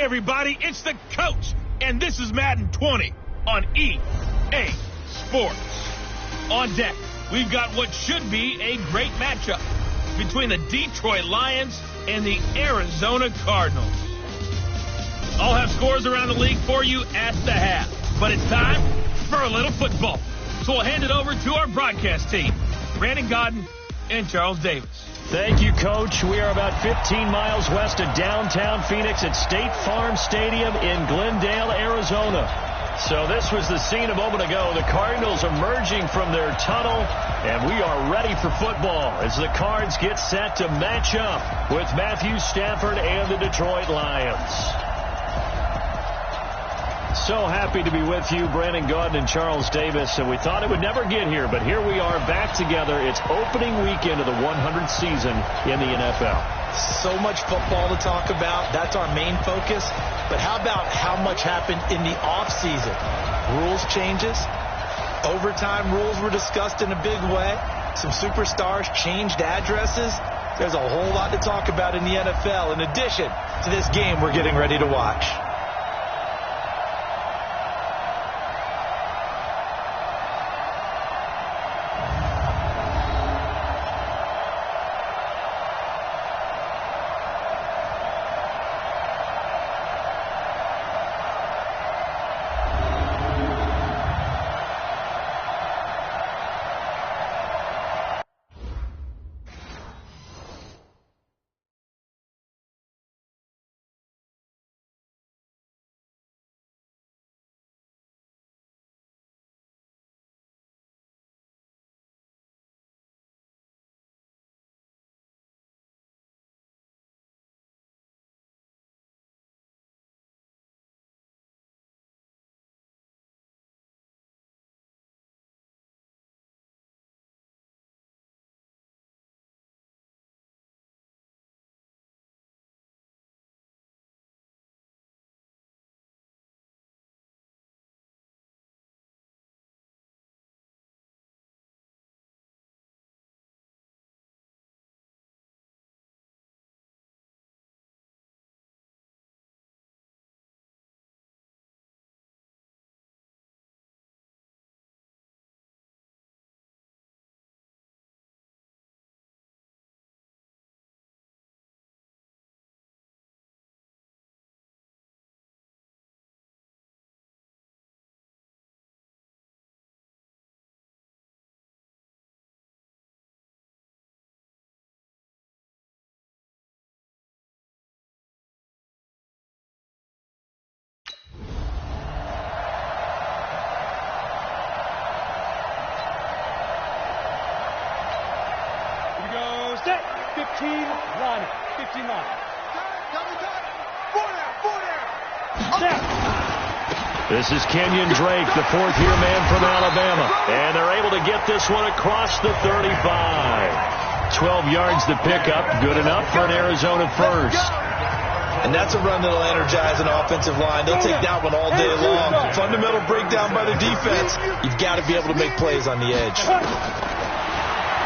everybody, it's the coach, and this is Madden 20 on EA Sports. On deck, we've got what should be a great matchup between the Detroit Lions and the Arizona Cardinals. I'll have scores around the league for you at the half, but it's time for a little football. So we'll hand it over to our broadcast team, Brandon Godden and Charles Davis. Thank you, Coach. We are about 15 miles west of downtown Phoenix at State Farm Stadium in Glendale, Arizona. So this was the scene a moment ago. The Cardinals emerging from their tunnel, and we are ready for football as the Cards get set to match up with Matthew Stafford and the Detroit Lions. So happy to be with you, Brandon Godden and Charles Davis, and we thought it would never get here, but here we are back together. It's opening weekend of the 100th season in the NFL. So much football to talk about. That's our main focus. But how about how much happened in the offseason? Rules changes. Overtime rules were discussed in a big way. Some superstars changed addresses. There's a whole lot to talk about in the NFL in addition to this game we're getting ready to watch. Set. 15 line. 15 line. Set. This is Kenyon Drake, the fourth-year man from Alabama. And they're able to get this one across the 35. 12 yards to pick up. Good enough for an Arizona first. And that's a run that'll energize an offensive line. They'll take that one all day long. Fundamental breakdown by the defense. You've got to be able to make plays on the edge.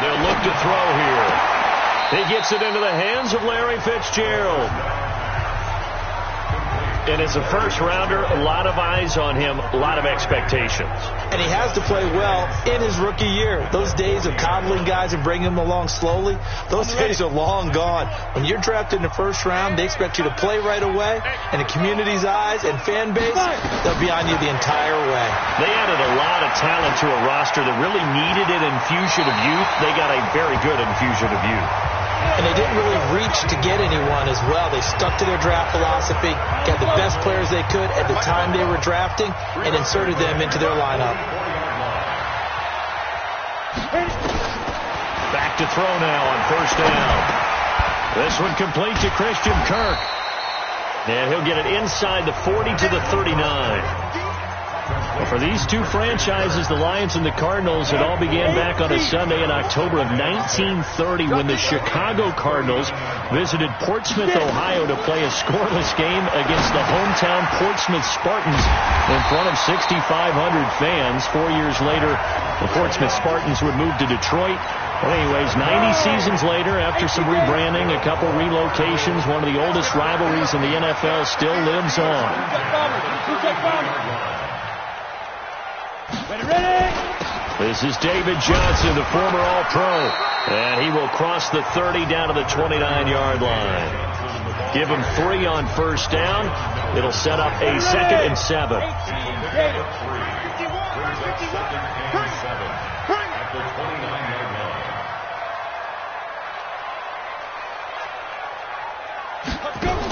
They'll look to throw here. He gets it into the hands of Larry Fitzgerald. And as a first-rounder, a lot of eyes on him, a lot of expectations. And he has to play well in his rookie year. Those days of coddling guys and bringing them along slowly, those days are long gone. When you're drafted in the first round, they expect you to play right away. And the community's eyes and fan base, they'll be on you the entire way. They added a lot of talent to a roster that really needed an infusion of youth. They got a very good infusion of youth. And they didn't really reach to get anyone as well. They stuck to their draft philosophy, got the best players they could at the time they were drafting, and inserted them into their lineup. Back to throw now on first down. This one complete to Christian Kirk. And he'll get it inside the 40 to the 39. Well, for these two franchises, the Lions and the Cardinals, it all began back on a Sunday in October of 1930 when the Chicago Cardinals visited Portsmouth, Ohio to play a scoreless game against the hometown Portsmouth Spartans in front of 6,500 fans. 4 years later, the Portsmouth Spartans would move to Detroit. Well, anyways, 90 seasons later, after some rebranding, a couple relocations, one of the oldest rivalries in the NFL still lives on. This is David Johnson, the former All-Pro, and he will cross the 30 down to the 29-yard line. Give him 3 on first down. It'll set up a 2nd and 7.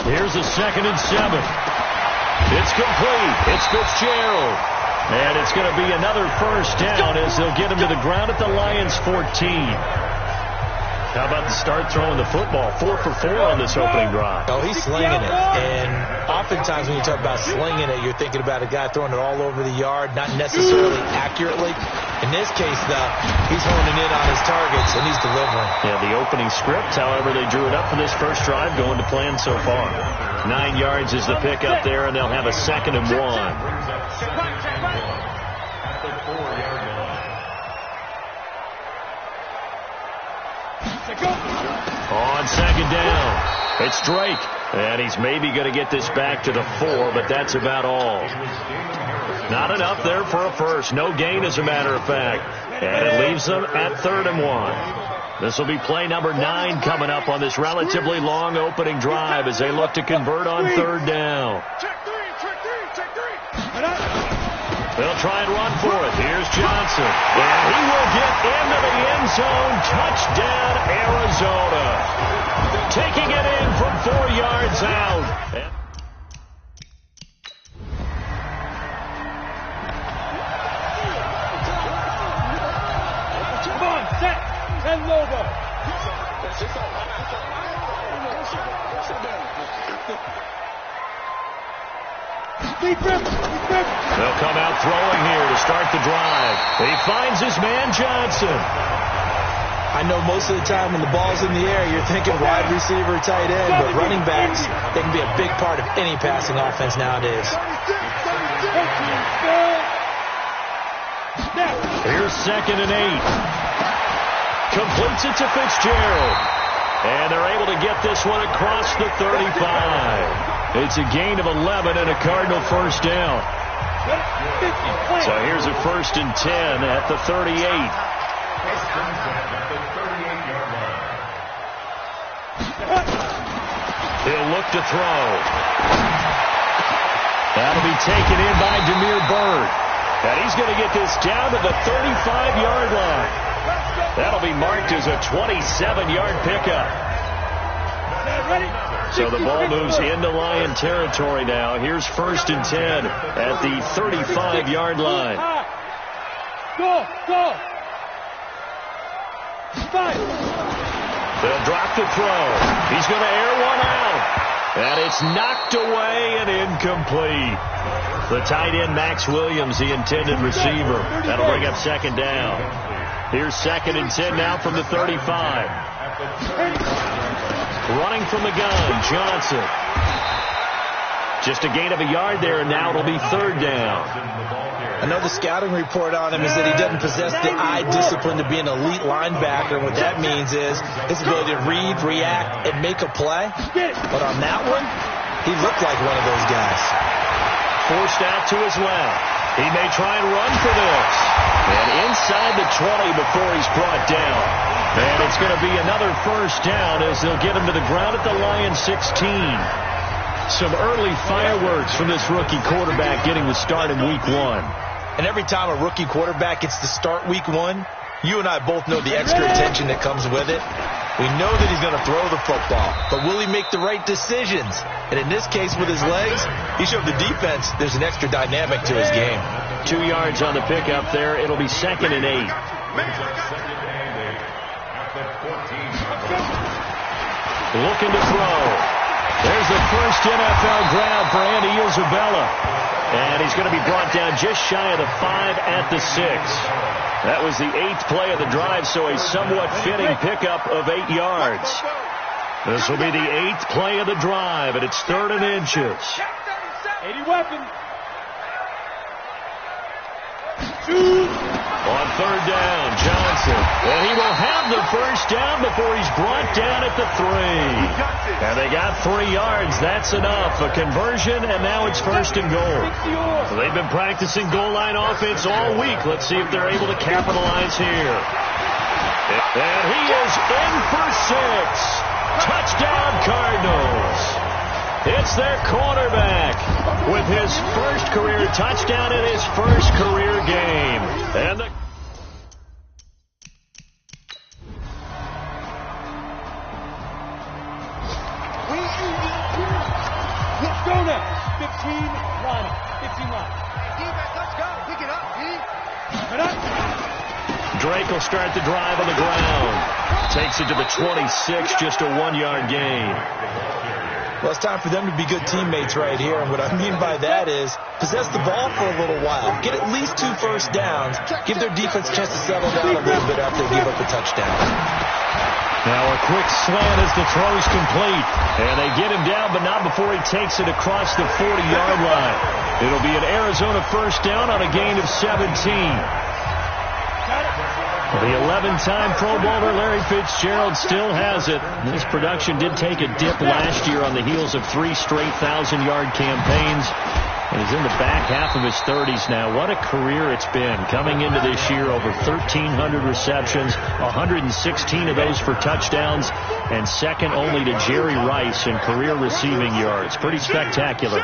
Here's a 2nd and 7. It's complete. It's Fitzgerald. And it's going to be another first down as they'll get him to the ground at the Lions' 14. How about the start throwing the football? 4 for 4 on this opening drive. Oh, he's slinging it. And oftentimes when you talk about slinging it, you're thinking about a guy throwing it all over the yard, not necessarily accurately. In this case, though, he's honing in on his targets, and he's delivering. Yeah, the opening script, however, they drew it up for this first drive, going to plan so far. 9 yards is the pickup there, and they'll have a 2nd and 1. On 2nd down, it's Drake, and he's maybe going to get this back to the 4, but that's about all. Not enough there for a first. No gain, as a matter of fact, and it leaves them at 3rd and 1. This will be play number 9 coming up on this relatively long opening drive as they look to convert on 3rd down. They'll try and run for it. Here's Johnson. And he will get into the end zone. Touchdown, Arizona. Taking it in from 4 yards out. Come on, set. 10 logo. They'll come out throwing here to start the drive. He finds his man, Johnson. I know most of the time when the ball's in the air, you're thinking wide receiver, tight end, but running backs, they can be a big part of any passing offense nowadays. Here's 2nd and 8. Completes it to Fitzgerald. And they're able to get this one across the 35. It's a gain of 11 and a Cardinal first down. So here's a 1st and 10 at the 38. He'll look to throw. That'll be taken in by Demir Bird. And he's going to get this down to the 35-yard line. That'll be marked as a 27-yard pickup. So the ball moves into Lion territory now. Here's 1st and 10 at the 35-yard line. Go. They'll drop the throw. He's going to air one out. And it's knocked away and incomplete. The tight end, Max Williams, the intended receiver. That'll bring up 2nd down. Here's 2nd and 10 now from the 35. Running from the gun, Johnson. Just a gain of a yard there, and now it'll be 3rd down. Another scouting report on him is that he doesn't possess the eye discipline to be an elite linebacker. What that means is his ability to read, react, and make a play. But on that one, he looked like one of those guys. Forced out to his left. He may try and run for this. And inside the 20 before he's brought down. And it's going to be another first down as they'll get him to the ground at the Lions 16. Some early fireworks from this rookie quarterback getting the start in week 1. And every time a rookie quarterback gets to start week 1, you and I both know the extra attention that comes with it. We know that he's going to throw the football, but will he make the right decisions? And in this case, with his legs, he showed the defense there's an extra dynamic to his game. 2 yards on the pickup there. It'll be 2nd and 8. Looking to throw. There's the first NFL grab for Andy Isabella. And he's going to be brought down just shy of the 5 at the 6. That was the 8th play of the drive, so a somewhat fitting pickup of 8 yards. This will be the 8th play of the drive, and it's 3rd and inches. 80 weapons. On 3rd down, Johnson. And he will have the first down before he's brought down at the 3. And they got 3 yards. That's enough. A conversion, and now it's 1st and goal. So they've been practicing goal line offense all week. Let's see if they're able to capitalize here. And he is in for 6. Touchdown, Cardinals. It's their quarterback with his first career touchdown in his first career game. And the Let's go now. 15 line. 15 line. Defense, let's go. Pick it up, D. Get up. Drake will start the drive on the ground. Takes it to the 26, just a 1-yard gain. Well, it's time for them to be good teammates right here. And what I mean by that is possess the ball for a little while. Get at least 2 first downs. Give their defense a chance to settle down a little bit after they give up a touchdown. Now a quick slant as the throw's complete. And they get him down, but not before he takes it across the 40-yard line. It'll be an Arizona first down on a gain of 17. The 11-time Pro Bowler Larry Fitzgerald still has it. This production did take a dip last year on the heels of 3 straight 1,000-yard campaigns. And he's in the back half of his 30s now. What a career it's been. Coming into this year, over 1,300 receptions, 116 of those for touchdowns, and second only to Jerry Rice in career receiving yards. Pretty spectacular.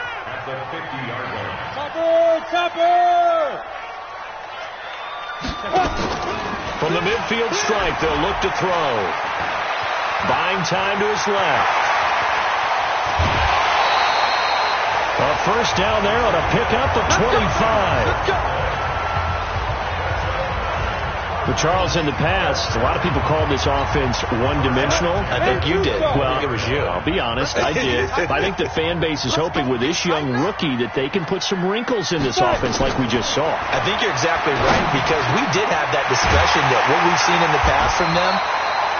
Topper! From the midfield stripe, they'll look to throw. Buying time to his left. A first down there on a pickup of 25. But Charles, in the past, a lot of people called this offense one-dimensional. I think you did. Well, I think it was you. I'll be honest, I did. I think the fan base is hoping with this young rookie that they can put some wrinkles in this offense like we just saw. I think you're exactly right, because we did have that discussion that what we've seen in the past from them,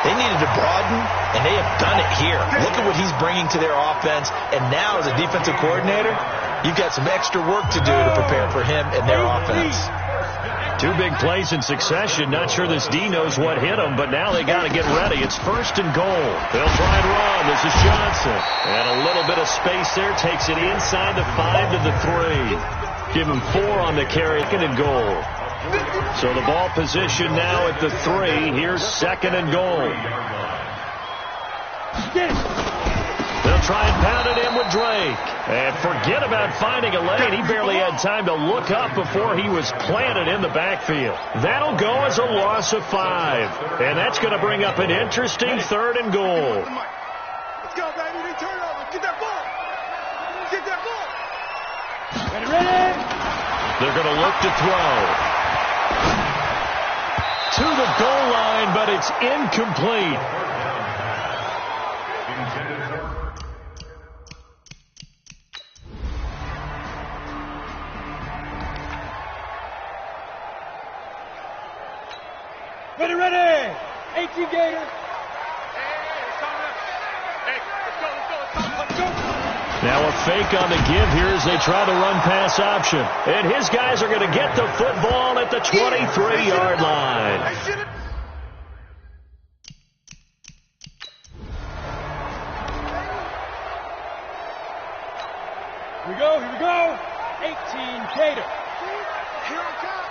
they needed to broaden, and they have done it here. Look at what he's bringing to their offense, and now as a defensive coordinator, you've got some extra work to do to prepare for him and their offense. 2 big plays in succession. Not sure this D knows what hit him, but now they got to get ready. It's 1st and goal. They'll try and run. This is Johnson. And a little bit of space there. Takes it inside the 5 to the 3. Give him 4 on the carry. 2nd and goal. So the ball position now at the 3. Here's 2nd and goal. They'll try and pound it in with Drake. And forget about finding a lane. He barely had time to look up before he was planted in the backfield. That'll go as a loss of 5. And that's going to bring up an interesting 3rd and goal. Let's go, baby. They turn over. Get that ball. Get that ball. Ready? They're going to look to throw. To the goal line, but it's incomplete. Ready! 18 Gator. Hey, it's coming. Hey, let's go. Now a fake on the give here as they try to run pass option. And his guys are going to get the football at the 23-yard line. Here we go. 18 Gator. Here I come.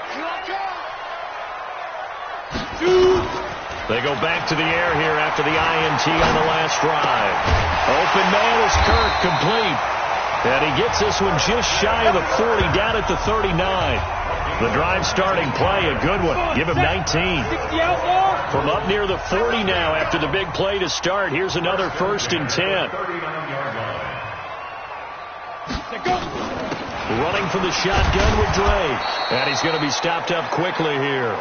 They go back to the air here after the INT on the last drive. Open man is Kirk, complete. And he gets this one just shy of the 40, down at the 39. The drive starting play, a good one. Give him 19. From up near the 40 now after the big play to start. Here's another 1st and 10. Running from the shotgun with Drake. And he's going to be stopped up quickly here.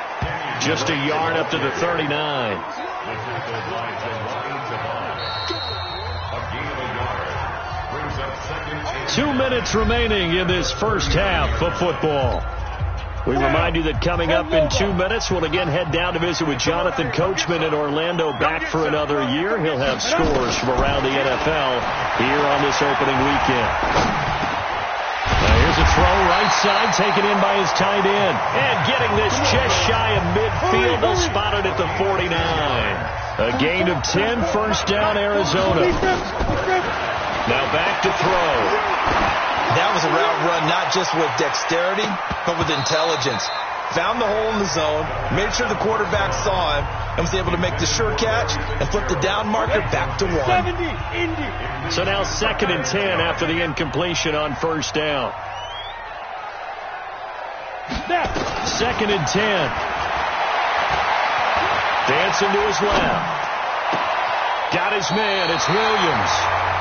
Just a yard up to the 39. 2 minutes remaining in this first half of football. We remind you that coming up in 2 minutes, we'll again head down to visit with Jonathan Coachman in Orlando, back for another year. He'll have scores from around the NFL here on this opening weekend. Now here's a throw right side, taken in by his tight end. And getting this just shy of midfield, they'll spot it at the 49. A gain of 10, first down, Arizona. Now back to throw. That was a route run not just with dexterity, but with intelligence. Found the hole in the zone, made sure the quarterback saw him, and was able to make the sure catch and flip the down marker back to 1. So now 2nd and 10 after the incompletion on first down. 2nd and 10. Dancing to his left. Got his man. It's Williams.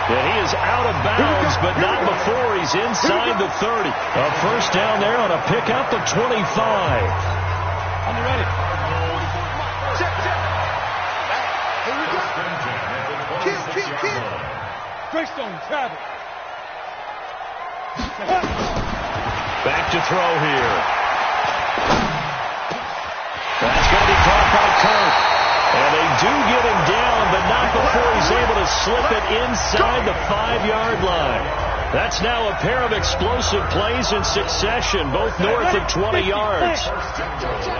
And he is out of bounds, but not before he's inside the 30. A first down there on a pickup of 25. On the ready. Check. Here we go. Kill. Greystone, travel. Back to throw here. That's going to be caught by Kirk. And they do get him down, but not before he's able to slip it inside the 5-yard line. That's now a pair of explosive plays in succession, both north of 20 yards.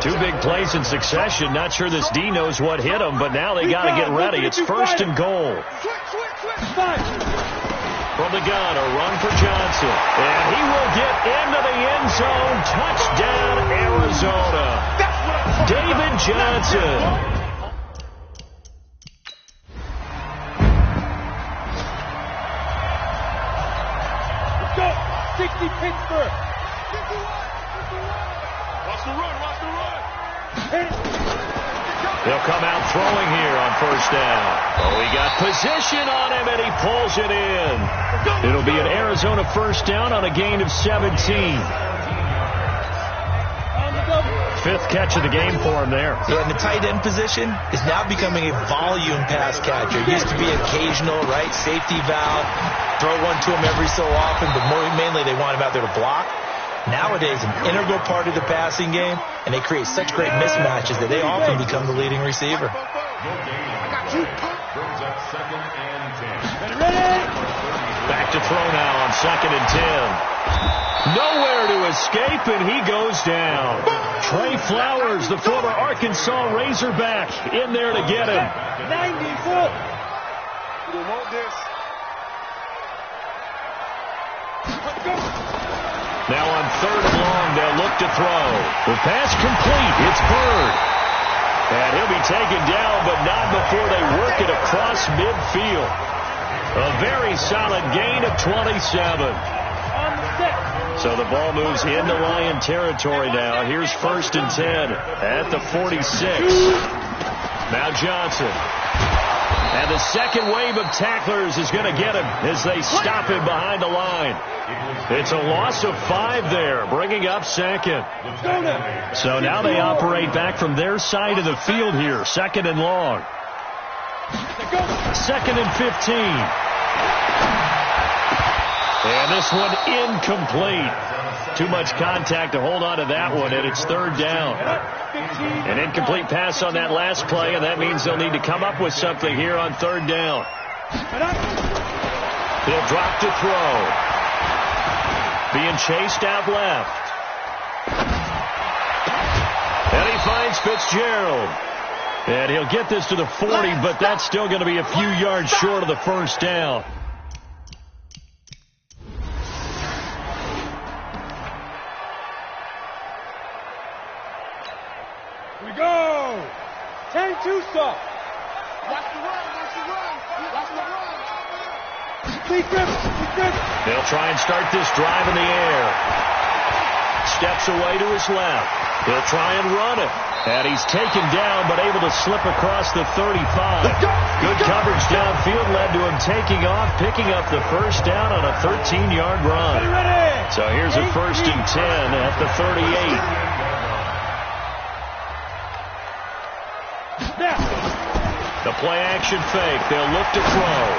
2 big plays in succession. Not sure this D knows what hit him, but now they got to get ready. It's 1st and goal. From the gun, a run for Johnson. And he will get into the end zone. Touchdown, Arizona. David Johnson. Go! 60 Pittsburgh! Watch the run! They'll come out throwing here on first down. Oh, he got position on him, and he pulls it in. It'll be an Arizona first down on a gain of 17. 5th catch of the game for him there. Yeah, and the tight end position is now becoming a volume pass catcher. It used to be occasional, right? Safety valve. Throw one to him every so often, but mainly they want him out there to block. Nowadays, an integral part of the passing game, and they create such great mismatches that they often become the leading receiver. Back to throw now on 2nd and 10. Nowhere to escape, and he goes down. Trey Flowers, the former Arkansas Razorback, in there to get him. 94. We want this. Now on 3rd and long, they'll look to throw. The pass complete. It's Bird. And he'll be taken down, but not before they work it across midfield. A very solid gain of 27. So the ball moves into Lion territory now. Here's 1st and 10 at the 46. Now Johnson. And the second wave of tacklers is going to get him as they stop him behind the line. It's a loss of 5 there, bringing up 2nd. So now they operate back from their side of the field here, 2nd and long. 2nd and 15. And this one incomplete. Too much contact to hold on to that one, and it's 3rd down. An incomplete pass on that last play, and that means they'll need to come up with something here on 3rd down. He'll drop to throw. Being chased out left. And he finds Fitzgerald. And he'll get this to the 40, but that's still going to be a few yards short of the first down. We go! 10-2 stop. Watch the run. They'll try and start this drive in the air. Steps away to his left. He'll try and run it. And he's taken down, but able to slip across the 35. Good coverage downfield led to him taking off, picking up the first down on a 13-yard run. So here's a 1st and 10 at the 38. The play action fake. They'll look to throw.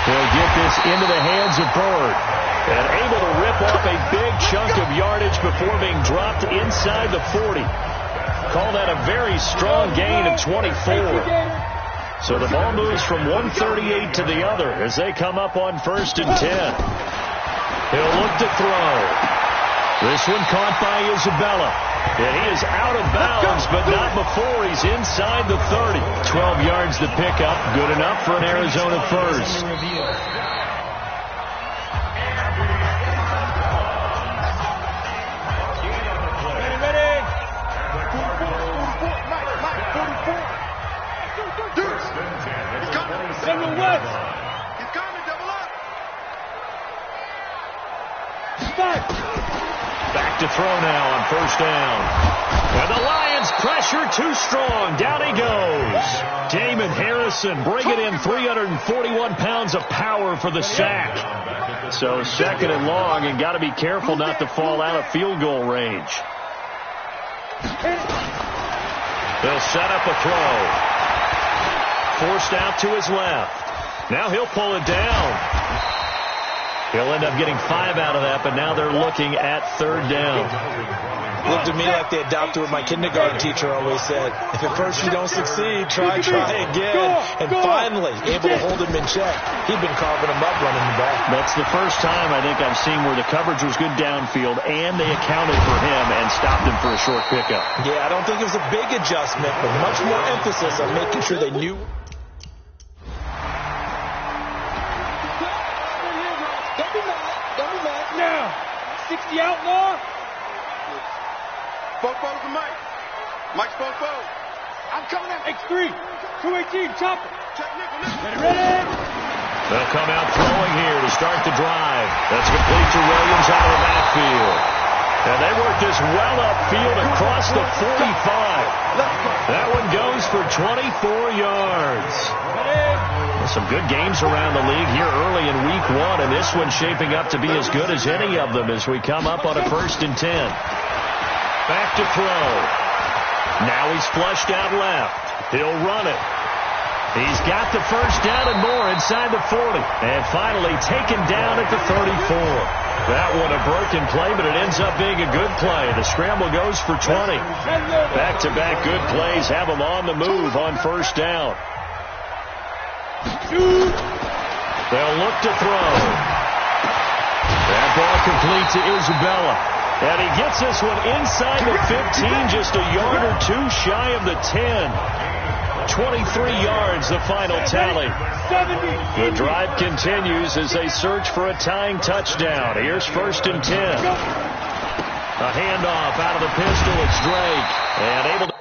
He'll get this into the hands of Bird. And able to rip off a big chunk of yardage before being dropped inside the 40. Call that a very strong gain of 24. So the ball moves from 138 to the other as they come up on 1st and 10. He'll look to throw. This one caught by Isabella. And he is out of bounds, but not before he's inside the 30. 12 yards to pick up. Good enough for an Arizona first. Back to throw now on 1st down. And the Lions pressure too strong. Down he goes. Damon Harrison bringing in 341 pounds of power for the sack. So 2nd and long, and got to be careful not to fall out of field goal range. They'll set up a throw. Forced out to his left. Now he'll pull it down. He'll end up getting 5 out of that, but now they're looking at 3rd down. Looked to me like they adopted what my kindergarten teacher always said. If at first you don't succeed, try again. And finally, able to hold him in check. He'd been carving him up running the back. That's the first time I think I've seen where the coverage was good downfield, and they accounted for him and stopped him for a short pickup. Yeah, I don't think it was a big adjustment, but much more emphasis on making sure they knew. Now, 60 outlaw. Both balls to Mike. Mike's both balls. I'm coming out. X3, 218, chopper. Check nickel. Ready? They'll come out throwing here to start the drive. That's complete to Williams out of the backfield. And they work this well upfield across the 45. That one goes for 24 yards. Some good games around the league here early in week 1, and this one's shaping up to be as good as any of them as we come up on a 1st and 10. Back to throw. Now he's flushed out left. He'll run it. He's got the 1st down and more inside the 40. And finally taken down at the 34. That one a broken play, but it ends up being a good play. The scramble goes for 20. Back-to-back good plays have them on the move on 1st down. They'll look to throw. That ball complete to Isabella. And he gets this one inside the 15, just a yard or 2 shy of the 10. 23 yards, the final tally. The drive continues as they search for a tying touchdown. Here's 1st and 10. A handoff out of the pistol. It's Drake. And able to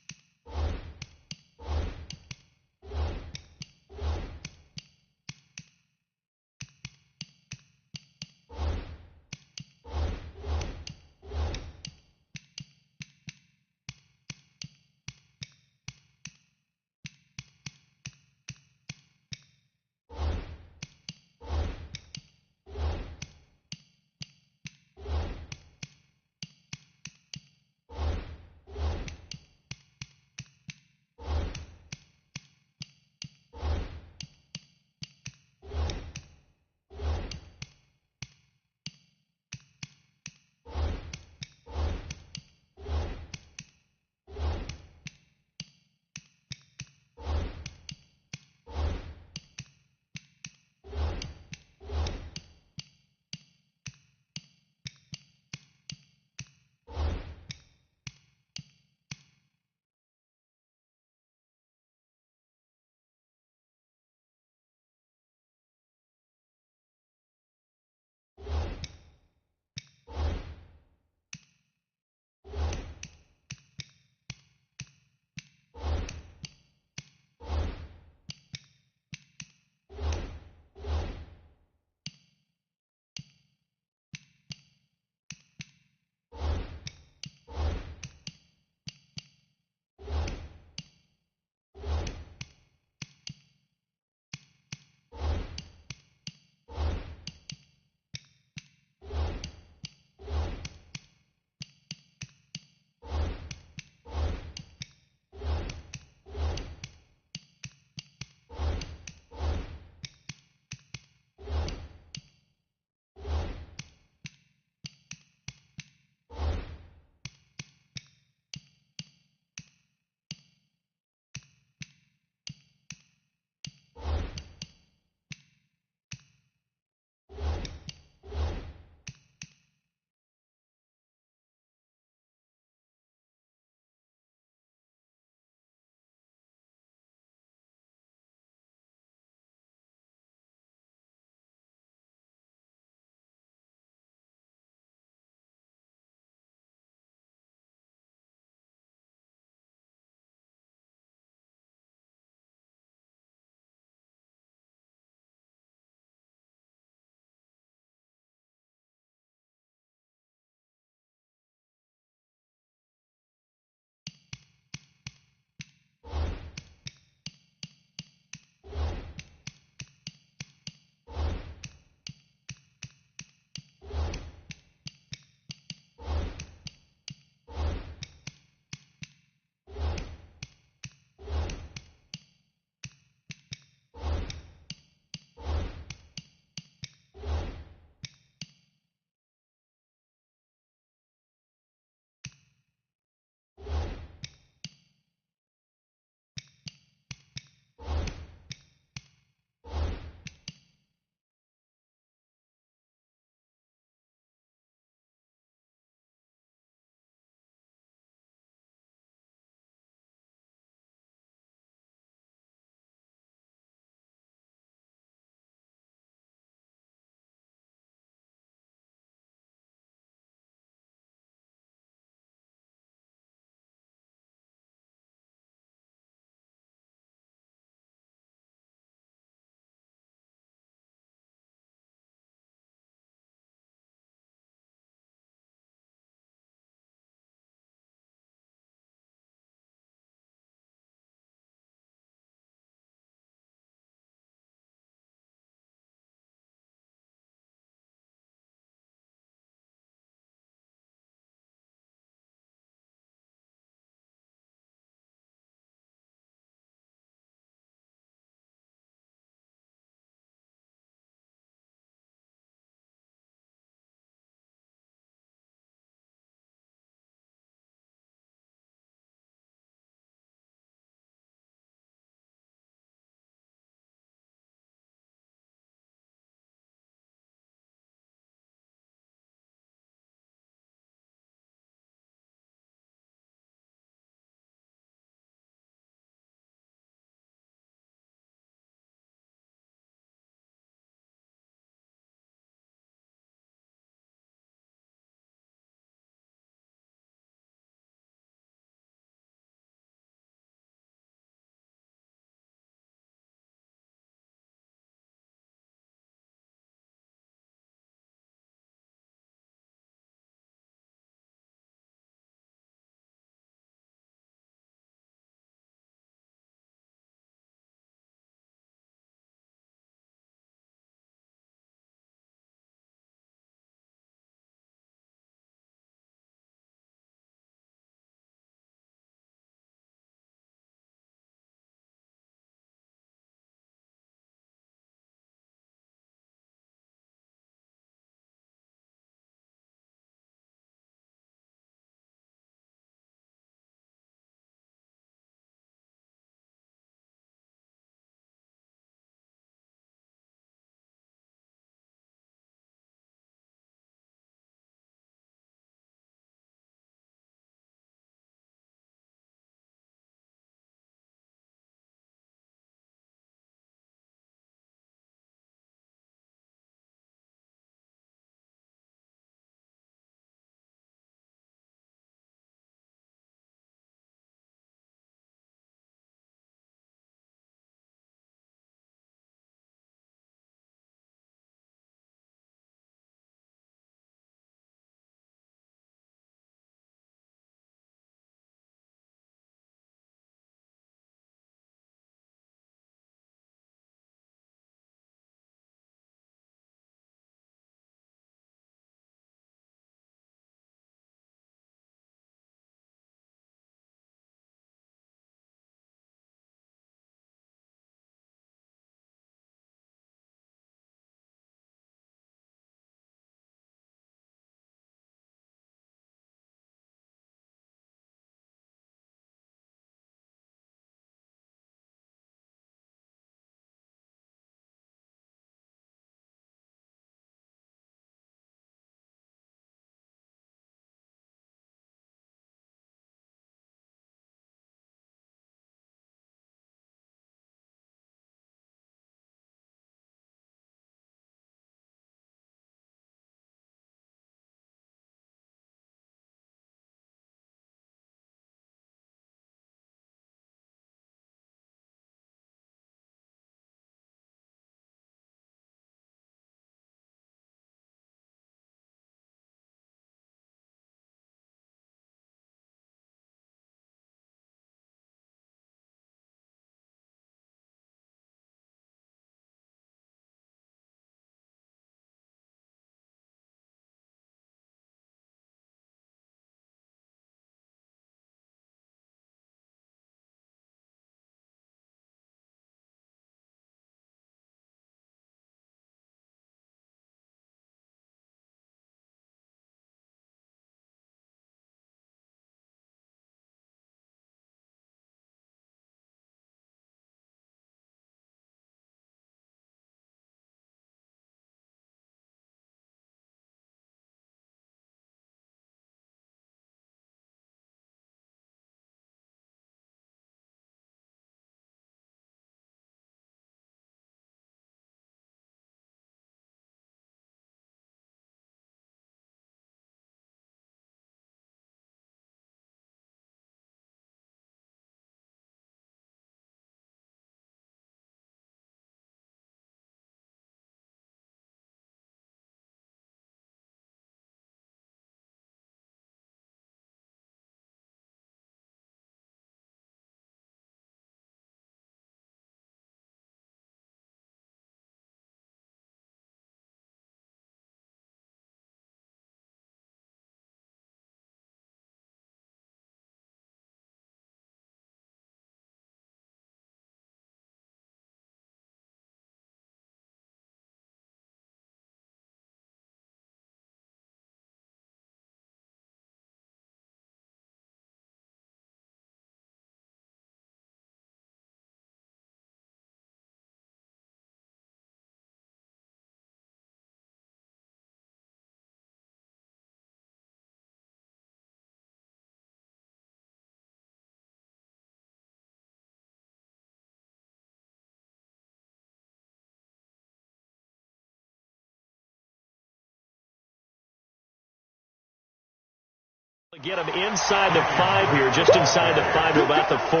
Get him inside the 5 here, just inside the 5 to about the 4.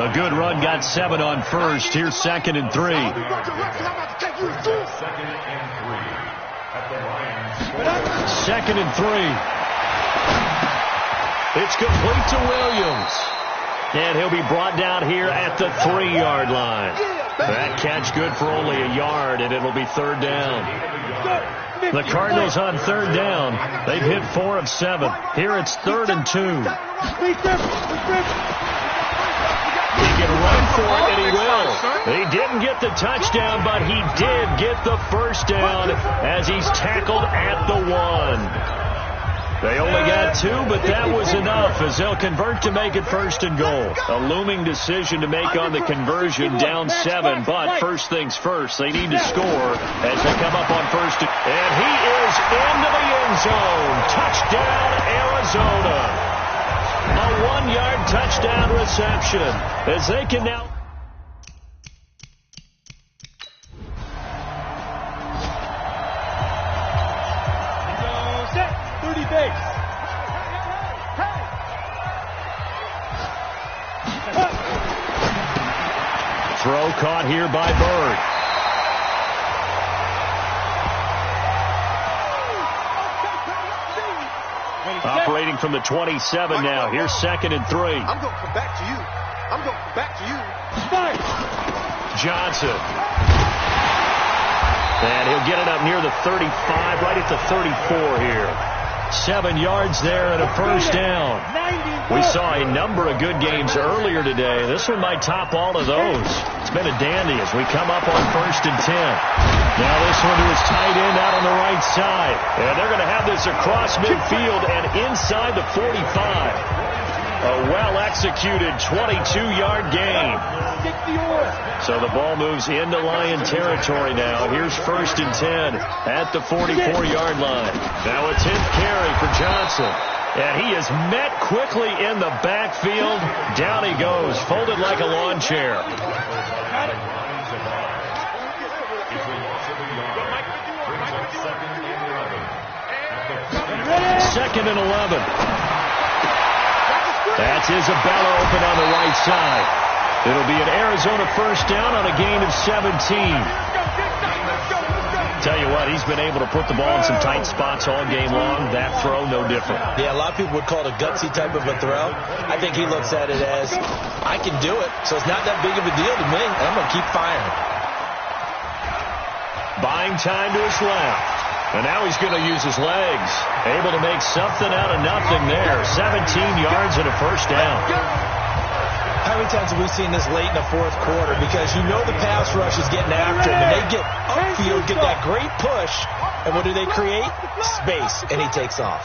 A good run, got 7 on first. Here's 2nd and 3. 2nd and 3. It's complete to Williams. And he'll be brought down here at the 3-yard line. That catch good for only a yard, and it'll be 3rd down. The Cardinals on 3rd down. They've hit 4 of 7. Here it's 3rd and 2. He can run for it, and he will. He didn't get the touchdown, but he did get the first down as he's tackled at the 1. They only got 2, but that was enough as they'll convert to make it 1st and goal. A looming decision to make on the conversion, down 7, but first things first, they need to score as they come up on 1st. And he is into the end zone. Touchdown, Arizona. A 1-yard touchdown reception as they can now... Throw caught here by Bird. Operating from the 27 now. Here's 2nd and 3. I'm going to come back to you. I'm going to come back to you. Johnson. And he'll get it up near the 35, right at the 34 here. 7 yards there and a first down. We saw a number of good games earlier today. This one might top all of those. It's been a dandy as we come up on 1st and 10. Now this one to his tight end out on the right side. And they're going to have this across midfield and inside the 45. A well-executed 22-yard gain. So the ball moves into Lion territory now. Here's 1st and 10 at the 44-yard line. Now a 10th carry for Johnson. And he is met quickly in the backfield. Down he goes, folded like a lawn chair. 2nd and 11. That's Isabella open on the right side. It'll be an Arizona first down on a gain of 17. Tell you what, he's been able to put the ball in some tight spots all game long. That throw, no different. Yeah, a lot of people would call it a gutsy type of a throw. I think he looks at it as, I can do it, so it's not that big of a deal to me, and I'm going to keep firing. Buying time to his left. And now he's going to use his legs. Able to make something out of nothing there. 17 yards and a first down. How many times have we seen this late in the 4th quarter? Because you know the pass rush is getting after him. And they get upfield, get that great push. And what do they create? Space. And he takes off.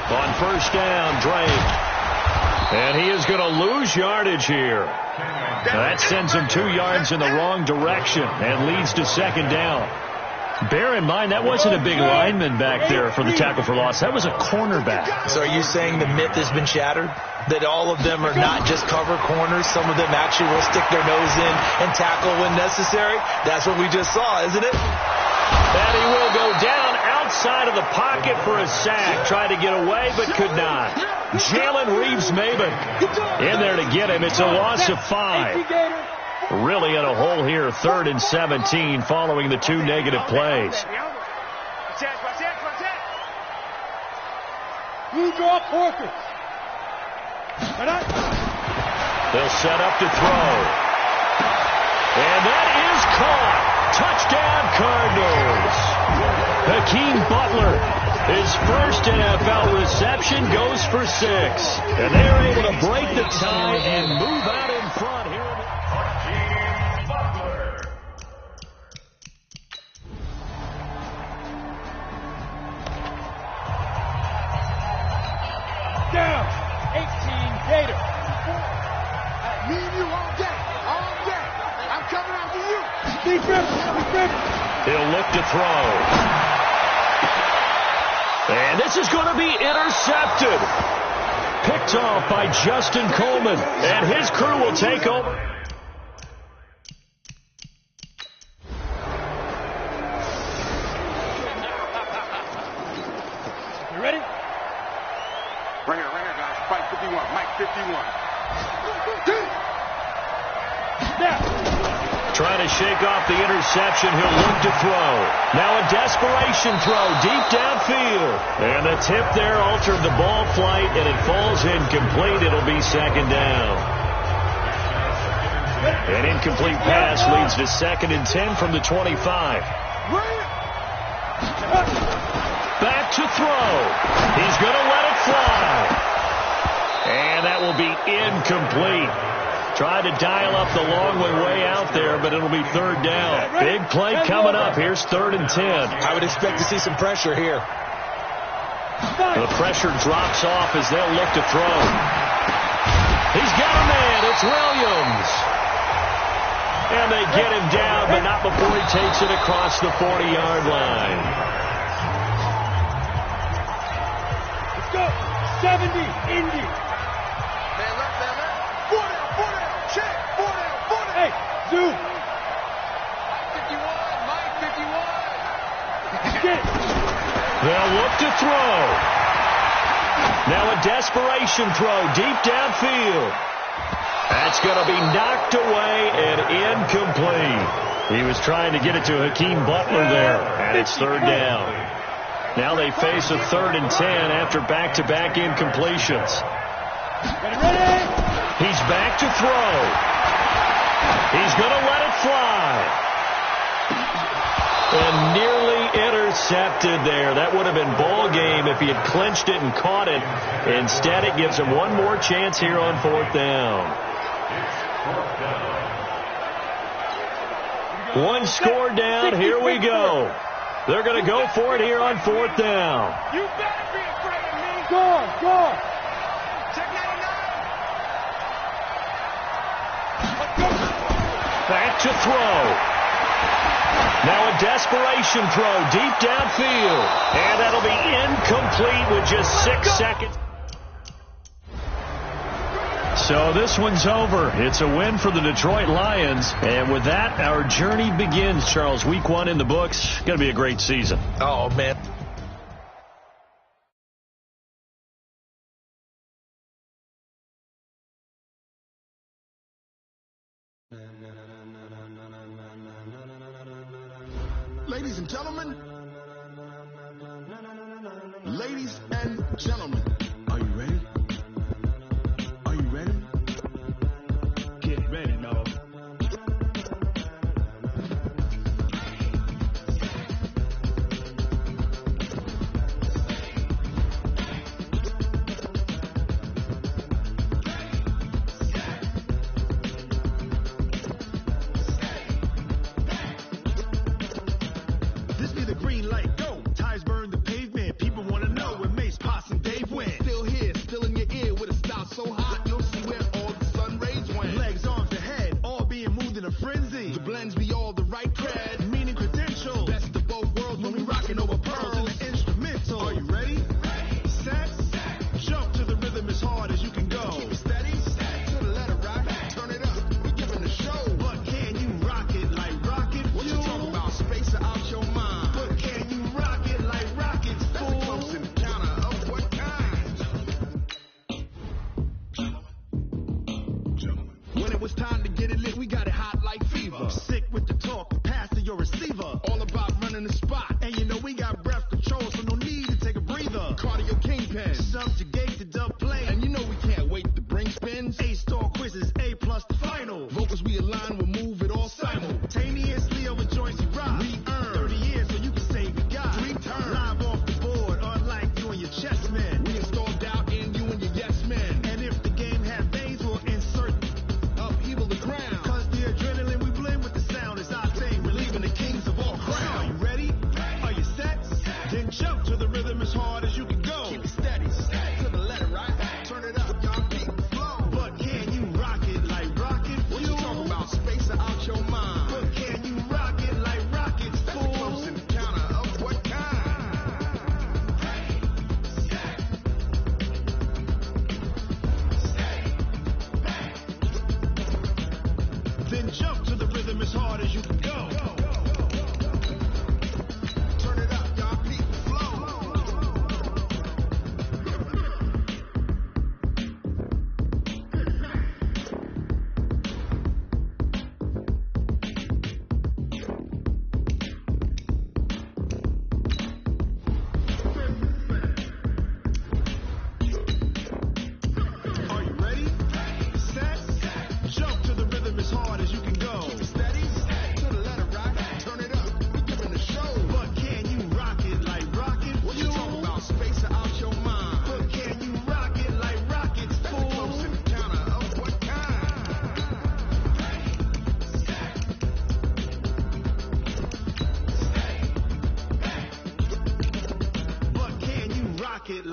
On first down, Drake. And he is going to lose yardage here. That sends him 2 yards in the wrong direction and leads to 2nd down. Bear in mind, that wasn't a big lineman back there for the tackle for loss. That was a cornerback. So are you saying the myth has been shattered? That all of them are not just cover corners? Some of them actually will stick their nose in and tackle when necessary? That's what we just saw, isn't it? And he will go down outside of the pocket for a sack. Tried to get away, but could not. Jalen Reeves-Maben in there to get him. It's a loss of 5. Really in a hole here, 3rd and 17 following the 2 negative plays. They'll set up to throw. And that is caught. Touchdown, Cardinals. Hakeem Butler, his first NFL reception, goes for 6. And they're able to break the tie and move out in front here. Hakeem Butler. Down. 18 Gator. Me and you all day. All day. I'm coming after you. He'll look to throw. And this is going to be intercepted. Picked off by Justin Coleman. And his crew will take over. Trying to shake off the interception. He'll look to throw. Now a desperation throw deep downfield. And the tip there altered the ball flight, and it falls incomplete. It'll be second down. An incomplete pass leads to 2nd and 10 from the 25. Back to throw. He's going to let it fly. And that will be incomplete. Tried to dial up the long way out there, but it'll be 3rd down. Big play coming up. Here's 3rd and 10. I would expect to see some pressure here. The pressure drops off as they'll look to throw. He's got a man. It's Williams. And they get him down, but not before he takes it across the 40-yard line. Let's go. 70, Indy. Man left, man left. 4 down, check. 4 down. Hey, Zoo. 51, Mike, 51. Get it. They'll look to throw. Now a desperation throw deep downfield. That's going to be knocked away and incomplete. He was trying to get it to Hakeem Butler there, and it's 3rd down. Now they face a 3rd and 10 after back-to-back incompletions. He's back to throw. He's going to let it fly. And nearly intercepted there. That would have been ball game if he had clinched it and caught it. Instead, it gives him one more chance here on 4th down. One score down. Here we go. They're going to go for it here on 4th down. You better be afraid of me. Score. Check 99. Back to throw. Now a desperation throw deep downfield. And that'll be incomplete with just 6 seconds. So this one's over. It's a win for the Detroit Lions. And with that, our journey begins, Charles. Week 1 in the books. Going to be a great season. Oh, man. Ladies and gentlemen, are you ready? Are you ready? Get ready, no. This be the green light, go. Tires burn the pavement. People want to know when Mace, Posse, and Dave went. Still here, still in your ear with a style so hot, you'll see where all the sun rays went. Legs, arms, and head, all being moved in a frenzy. The blends be all the right cred, meaning credentials. Best of both worlds when we rocking over pearls and the instrumental. Are you ready? Set, jump to the rhythm as hard as you can go. Keep it steady, to the letter right, turn it up, we giving the show. But can you rock it like rocket? What you talking about? Space out your mind. But can you rock it like rockets? That's a close encounter of what kind? When it was time to get it lit, we got it hot like fever. Sick with the talk, pass to your receiver. All about running the spot. And you know we got breath control, so no need to take a breather. Cardio kingpin, subjugate the dub play. And you know we can't wait to bring spins. A-star quizzes, A+ the final. Vocals we align, we'll move it all simultaneously over joints we rock. We earn 30 years so you can say we got 3 turns. Live off the board, unlike you and your chess men. We install doubt in you and your yes men. And if the game had veins, we'll insert upheaval the ground. Cause the adrenaline we blend with the sound is our thing. Relieving the kings of all crowns. Are you ready? Are you set? Then jump to the rhythm as hard as you can go. Keep it steady, to the letter right. Turn it up, y'all keep the flow. But can you rock it like rocket? What you talking about? Space out your mind. But can you rock it like rockets? That's a close encounter of what kind? Then jump to the rhythm as hard as you can go. Turn it up, y'all keep the flow.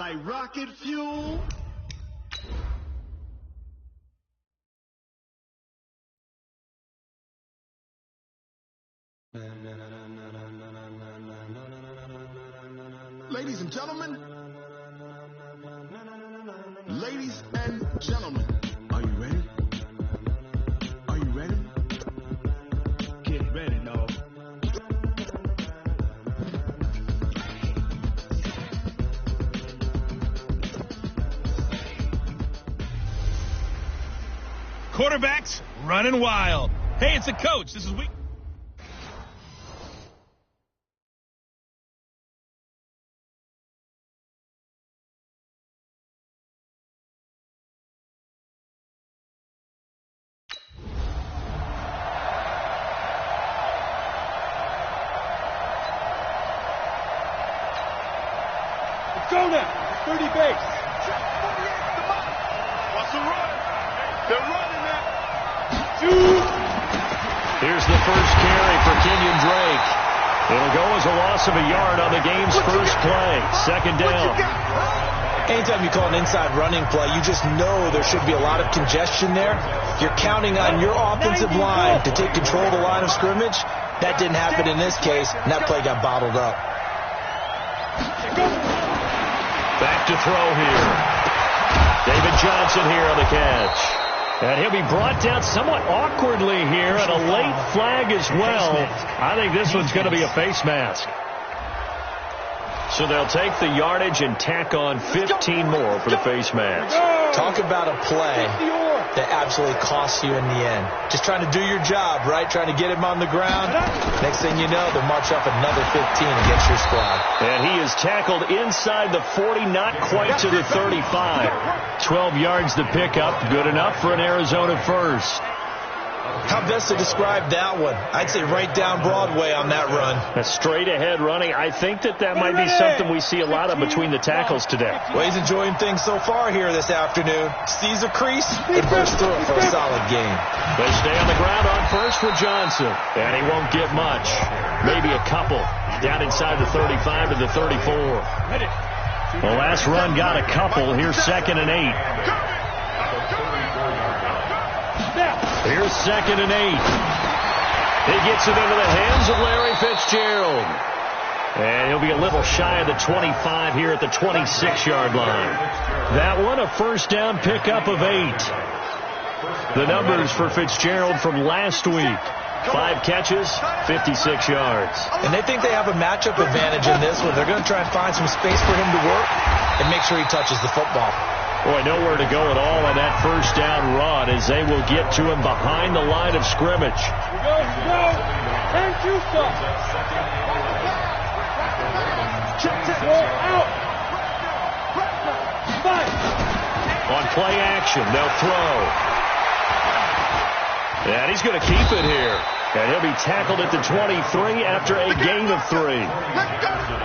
like rocket fuel. Ladies and gentlemen, are you ready? Are you ready? Get ready, no. Quarterbacks running wild. Hey, it's a coach. This is week. Go now. 30 base. What's the run? They're running now. Here's the first carry for Kenyon Drake. It'll go as a loss of a yard on the game's first play. Second down. Anytime you call an inside running play, you just know there should be a lot of congestion there. You're counting on your offensive line to take control of the line of scrimmage. That didn't happen in this case, and that play got bottled up. Back to throw here. David Johnson here on the catch. And he'll be brought down somewhat awkwardly here, and a late flag as well. I think this one's going to be a face mask. So they'll take the yardage and tack on 15 more for the face mask. Talk about a play that absolutely costs you in the end. Just trying to do your job, right? Trying to get him on the ground. Next thing you know, they'll march off another 15 against your squad. And he is tackled inside the 40, not quite to the 35. 12 yards to pick up, good enough for an Arizona first. How best to describe that one? I'd say right down Broadway on that run. A straight-ahead running. I think that might be something we see a lot of between the tackles today. Well, he's enjoying things so far here this afternoon. Sees a crease and bursts through it for a solid gain. They stay on the ground on first for Johnson. And he won't get much. Maybe a couple. Down inside the 35 to the 34. The last run got a couple. Here's 2nd and 8. Here's 2nd and 8. He gets it into the hands of Larry Fitzgerald. And he'll be a little shy of the 25 here at the 26-yard line. That one, a first down pickup of 8. The numbers for Fitzgerald from last week. 5 catches, 56 yards. And they think they have a matchup advantage in this one. They're going to try and find some space for him to work and make sure he touches the football. Boy, nowhere to go at all on that first down run as they will get to him behind the line of scrimmage. Go. And you stop. Go out. 5. On play action, they'll throw. And he's going to keep it here. And he'll be tackled at the 23 after a gain of 3.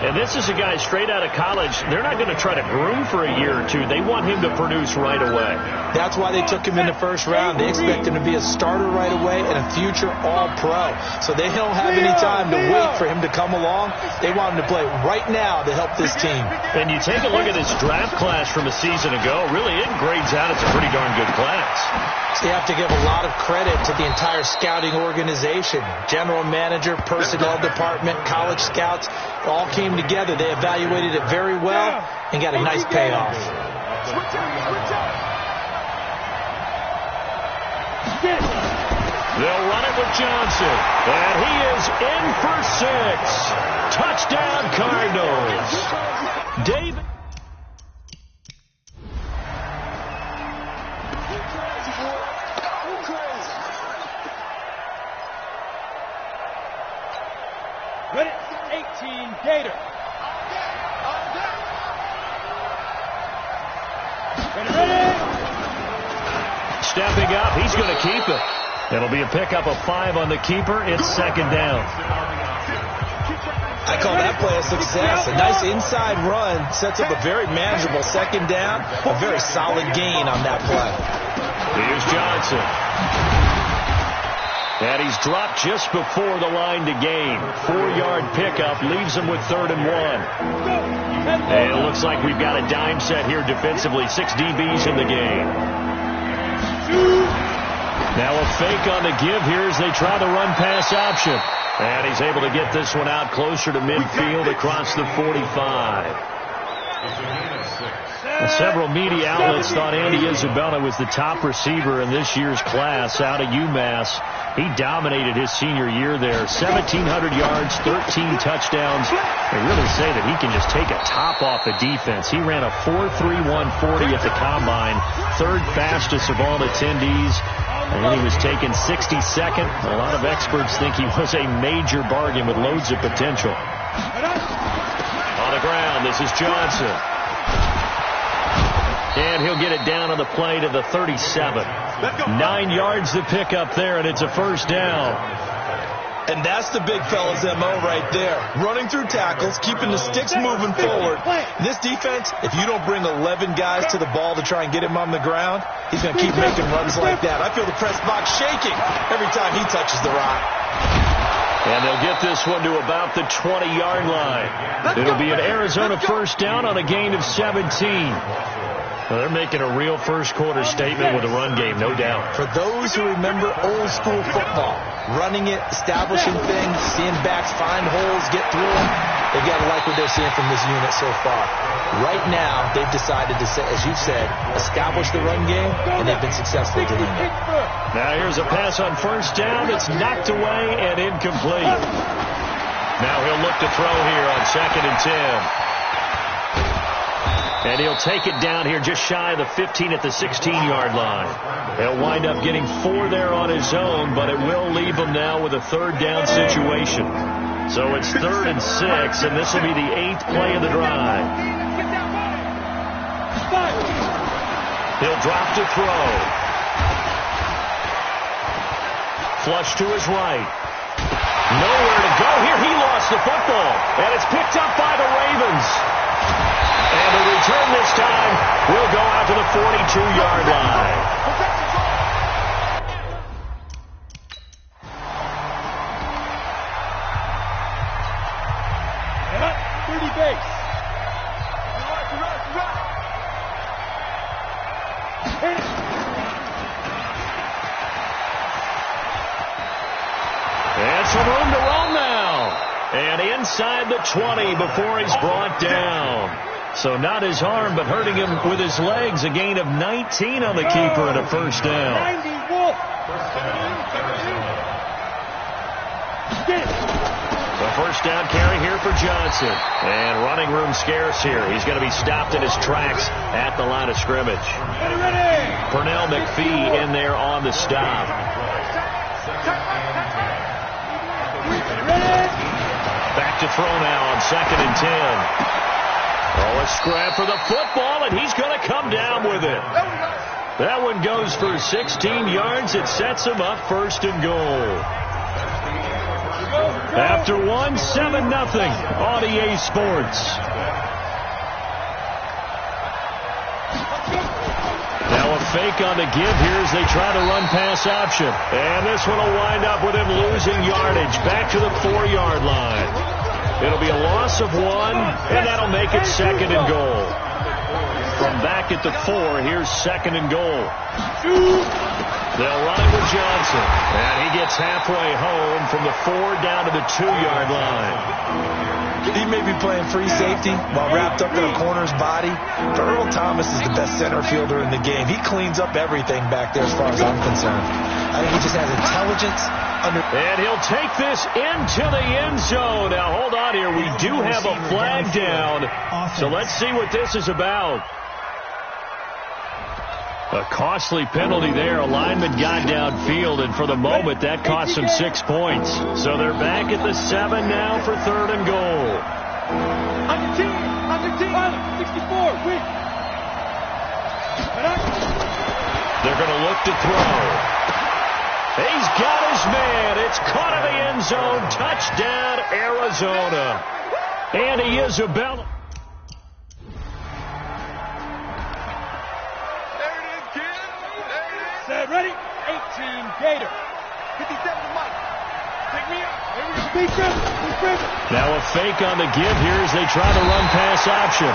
And this is a guy straight out of college. They're not going to try to groom for a year or two. They want him to produce right away. That's why they took him in the first round. They expect him to be a starter right away and a future all-pro. So they don't have any time to wait for him to come along. They want him to play right now to help this team. And you take a look at this draft class from a season ago. Really, it grades out. It's a pretty darn good class. So you have to give a lot of credit to the entire scouting organization. General manager, personnel department, college scouts, all came together. They evaluated it very well and got a nice payoff. They'll run it with Johnson. And he is in for 6. Touchdown, Cardinals. David. Ready, 18, Gator. Ready. Stepping up, he's going to keep it. It'll be a pickup of 5 on the keeper. It's 2nd down. I call that play a success. A nice inside run sets up a very manageable 2nd down. A very solid gain on that play. Here's Johnson. And he's dropped just before the line to gain. 4-yard pickup leaves him with 3rd and 1. And it looks like we've got a dime set here defensively. 6 DBs in the game. Now a fake on the give here as they try the run-pass option. And he's able to get this one out closer to midfield across the 45. Several media outlets thought Andy Isabella was the top receiver in this year's class out of UMass. He dominated his senior year there. 1,700 yards, 13 touchdowns. They really say that he can just take a top off the defense. He ran a 4.31 40 at the combine, third fastest of all attendees. And he was taken 62nd. A lot of experts think he was a major bargain with loads of potential. On the ground, this is Johnson. And he'll get it down on the play to the 37. 9 yards to pick up there, and it's a first down. And that's the big fella's MO right there. Running through tackles, keeping the sticks moving forward. This defense, if you don't bring 11 guys to the ball to try and get him on the ground, he's going to keep making runs like that. I feel the press box shaking every time he touches the rock. And they'll get this one to about the 20-yard line. It'll be an Arizona first down on a gain of 17. Well, they're making a real first-quarter statement with the run game, no doubt. For those who remember old-school football, running it, establishing things, seeing backs find holes, get through them, they've got to like what they're seeing from this unit so far. Right now, they've decided to, as you said, establish the run game, and they've been successful doing it. Now here's a pass on first down that's knocked away and incomplete. Now he'll look to throw here on 2nd and 10. And he'll take it down here just shy of the 15 at the 16-yard line. He'll wind up getting 4 there on his own, but it will leave him now with a third down situation. So it's 3rd and 6, and this will be the 8th play of the drive. He'll drop to throw. Flush to his right. Nowhere to go here. He lost the football, and it's picked up by the Ravens. And the return this time will go out to the 42-yard line. And some room to roam now. And inside the 20 before he's brought down. So not his arm, but hurting him with his legs. A gain of 19 on the keeper and a first down. The first down carry here for Johnson. And running room scarce here. He's going to be stopped in his tracks at the line of scrimmage. Pernell McPhee in there on the stop. Back to throw now on 2nd and 10. Oh, a scrap for the football, and he's going to come down with it. That one goes for 16 yards. It sets him up 1st and goal. After 1, 7-0 on EA Sports. Now a fake on the give here as they try to run pass option. And this one will wind up with him losing yardage back to the 4-yard line. It'll be a loss of 1, and that'll make it 2nd and goal. From back at the 4, here's 2nd and goal. They'll run it with Johnson. And he gets halfway home from the 4 down to the 2-yard line. He may be playing free safety while wrapped up in a corner's body. But Earl Thomas is the best center fielder in the game. He cleans up everything back there as far as I'm concerned. I think he just has intelligence. And he'll take this into the end zone. Now, hold on here. We do have a flag down. So let's see what this is about. A costly penalty there. A lineman got downfield, and for the moment, that cost him 6 points. So they're back at the 7 now for 3rd and goal. Under team, 64, win. They're going to look to throw. He's got his man. It's caught in the end zone. Touchdown, Arizona. Andy Isabella. There it is, kid. There it is. Set, ready? 18, Gator. 57 to Mike. Now a fake on the give here as they try the run-pass option.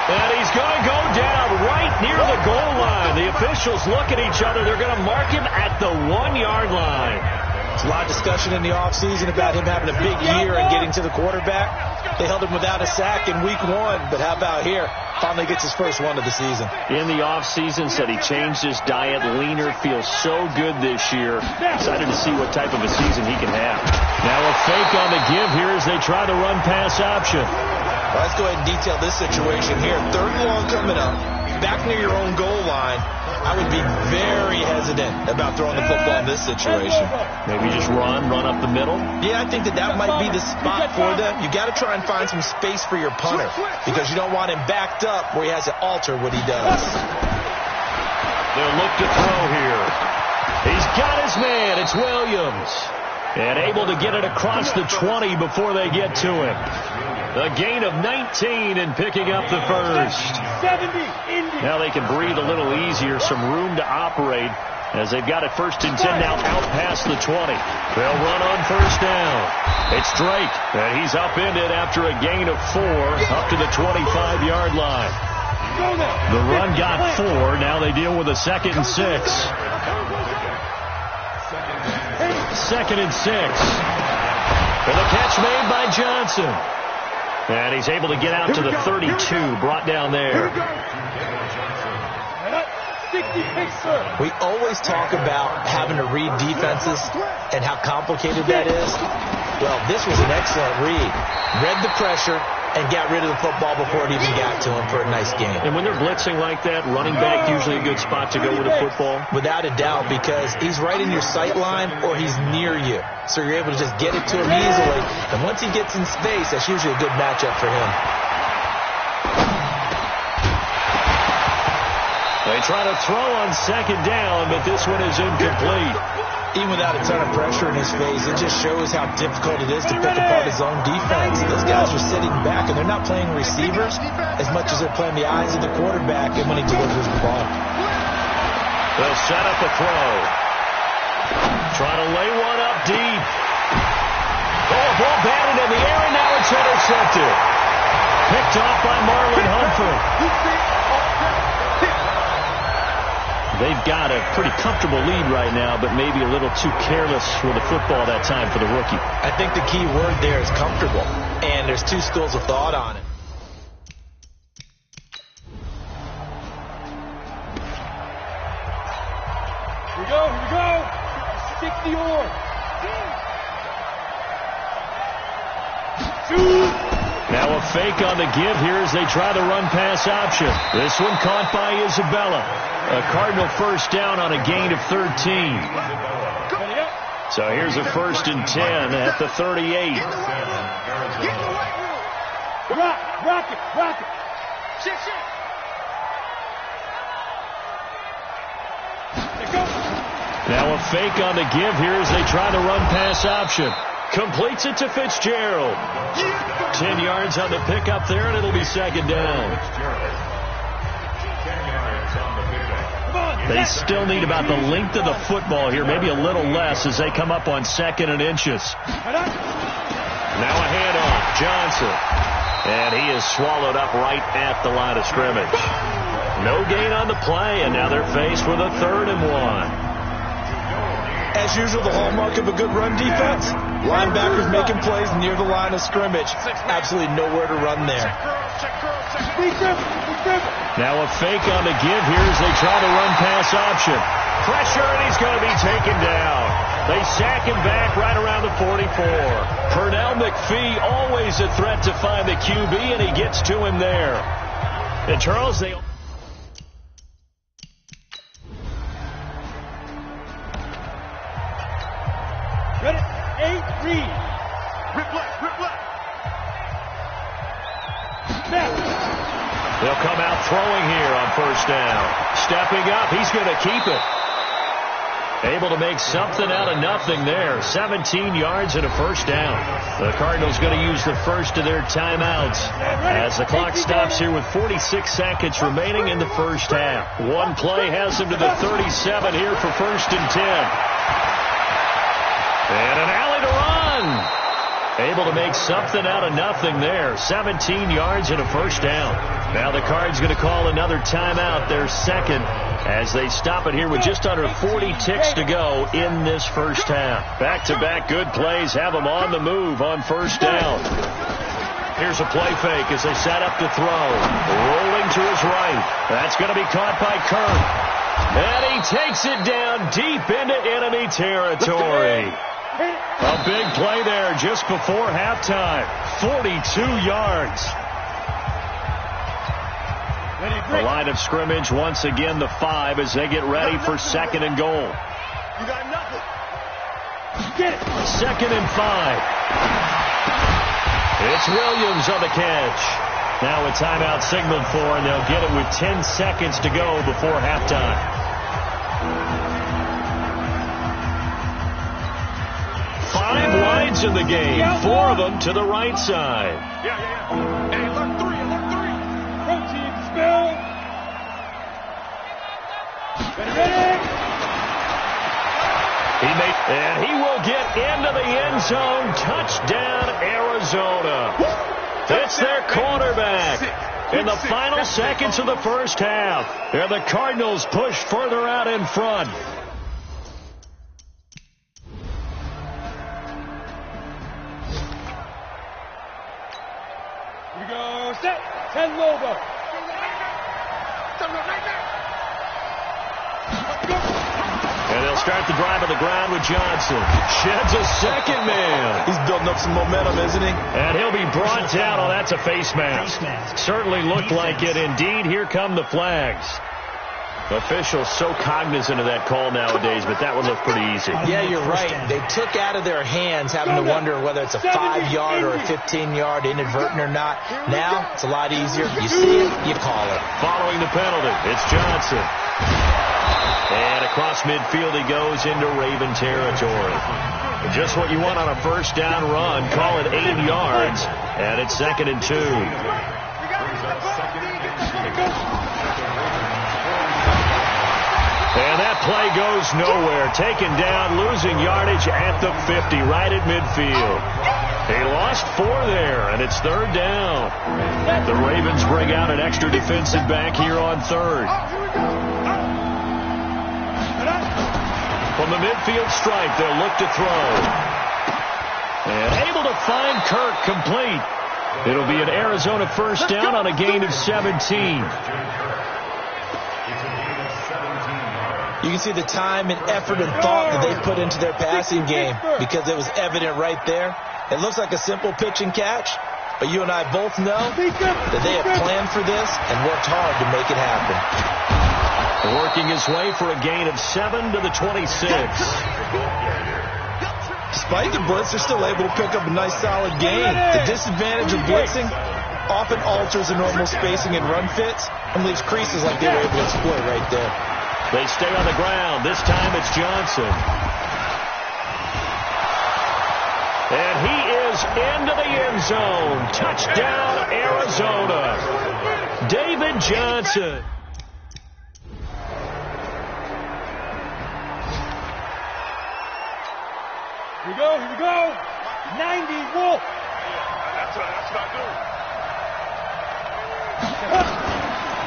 And he's going to go down right near the goal line. The officials look at each other. They're going to mark him at the 1-yard line. There's a lot of discussion in the offseason about him having a big year and getting to the quarterback. They held him without a sack in week 1, but how about here? Finally gets his first one of the season. In the offseason, said he changed his diet, leaner, feels so good this year. Excited to see what type of a season he can have. Now a fake on the give here as they try the run-pass option. Well, let's go ahead and detail this situation here. 3rd and long coming up, back near your own goal line. I would be very hesitant about throwing the football in this situation. Maybe just run up the middle? Yeah, I think that might be the spot for them. You got to try and find some space for your punter because you don't want him backed up where he has to alter what he does. They'll look to throw here. He's got his man. It's Williams. And able to get it across the 20 before they get to him. A gain of 19 and picking up the first. Now they can breathe a little easier, some room to operate as they've got it 1st and 10 now out past the 20. They'll run on 1st down. It's Drake, and he's upended after a gain of 4 up to the 25-yard line. The run got 4. Now they deal with a 2nd and 6. 2nd and 6. And the catch made by Johnson. And he's able to get out to the 32, brought down there. We always talk about having to read defenses and how complicated that is. Well, this was an excellent read. Read the pressure and got rid of the football before it even got to him for a nice game. And when they're blitzing like that, running back usually a good spot to go with a football? Without a doubt, because he's right in your sight line or he's near you. So you're able to just get it to him easily. And once he gets in space, that's usually a good matchup for him. They try to throw on 2nd down, but this one is incomplete. Even without a ton of pressure in his face, it just shows how difficult it is to pick apart his own defense. Those guys are sitting back, and they're not playing receivers as much as they're playing the eyes of the quarterback and when he delivers the ball. They'll set up a throw. Try to lay one up deep. Oh, ball batted in the air, and now it's intercepted. Picked off by Marlon Humphrey. They've got a pretty comfortable lead right now, but maybe a little too careless with the football that time for the rookie. I think the key word there is comfortable, and there's 2 schools of thought on it. Here we go. Stick the oar. Now a fake on the give here as they try the run-pass option. This one caught by Isabella. A Cardinal 1st down on a gain of 13. So here's a 1st and 10 at the 38. Rock it. Shit. Now a fake on the give here as they try the run-pass option. Completes it to Fitzgerald. 10 yards on the pickup there, and it'll be 2nd down. They still need about the length of the football here, maybe a little less as they come up on 2nd and inches. Now a handoff, Johnson. And he is swallowed up right at the line of scrimmage. No gain on the play, and now they're faced with a 3rd and 1. As usual, the hallmark of a good run defense, linebackers making plays near the line of scrimmage. Absolutely nowhere to run there. Now a fake on the give here as they try the run-pass option. Pressure, and he's going to be taken down. They sack him back right around the 44. Pernell McPhee, always a threat to find the QB, and he gets to him there. And Charles, they... Ready? 8, read. Rip left. They'll come out throwing here on 1st down. Stepping up, he's going to keep it. Able to make something out of nothing there. 17 yards and a 1st down. The Cardinals going to use the first of their timeouts as the clock stops here with 46 seconds remaining in the 1st half. One play has them to the 37 here for 1st and 10. And an alley to run. Able to make something out of nothing there. 17 yards and a first down. Now the Cards going to call another timeout, their second, as they stop it here with just under 40 ticks to go in this first half. Back-to-back good plays have them on the move on first down. Here's a play fake as they set up to throw. Rolling to his right. That's going to be caught by Kirk. And he takes it down deep into enemy territory. A big play there just before halftime. 42 yards. The line of scrimmage once again the 5 as they get ready for second and goal. You got nothing. Get it. Second and 5. It's Williams on the catch. Now a timeout signaled for, and they'll get it with 10 seconds to go before halftime. Five wides in the game, 4 of them to the right side. Yeah. Hey, alert 3. Protein spill. Ready. And he will get into the end zone. Touchdown, Arizona. It's their quarterback. In the final seconds of the first half, and the Cardinals push further out in front. Here we go. Set. 10 Lobo. And they'll start the drive on the ground with Johnson. Sheds a second man. He's building up some momentum, isn't he? And he'll be brought down. Oh, that's a face mask. Certainly looked like it. Indeed, here come the flags. Officials so cognizant of that call nowadays, but that would look pretty easy. Yeah, you're right. They took out of their hands having to wonder whether it's a 5-yard or a 15-yard inadvertent or not. Now, it's a lot easier. You see it, you call it. Following the penalty, it's Johnson. And across midfield he goes into Raven territory. Just what you want on a first down run. Call it 8 yards. And it's 2nd and 2. And that play goes nowhere. Taken down, losing yardage at the 50, right at midfield. He lost 4 there, and it's 3rd down. The Ravens bring out an extra defensive back here on 3rd. From the midfield stripe, they'll look to throw. And able to find Kirk complete. It'll be an Arizona first down on a gain of 17. You can see the time and effort and thought that they put into their passing game because it was evident right there. It looks like a simple pitch and catch, but you and I both know that they have planned for this and worked hard to make it happen. Working his way for a gain of 7 to the 26. Despite the blitz, they're still able to pick up a nice solid gain. The disadvantage of blitzing often alters the normal spacing and run fits and leaves creases like they were able to exploit right there. They stay on the ground. This time it's Johnson. And he is into the end zone. Touchdown, Arizona. David Johnson. Here we go. 90 Wolf. That's not good.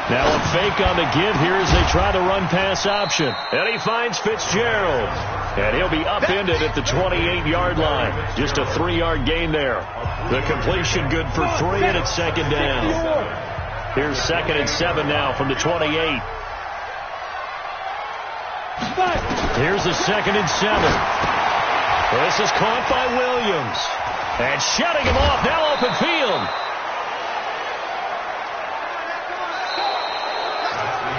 Now a fake on the give here as they try to run pass option. And he finds Fitzgerald. And he'll be upended at the 28-yard line. Just a 3-yard gain there. The completion good for 3, and it's 2nd down. Here's 2nd and 7 now from the 28. Here's the 2nd and 7. This is caught by Williams. And shutting him off. Now open field.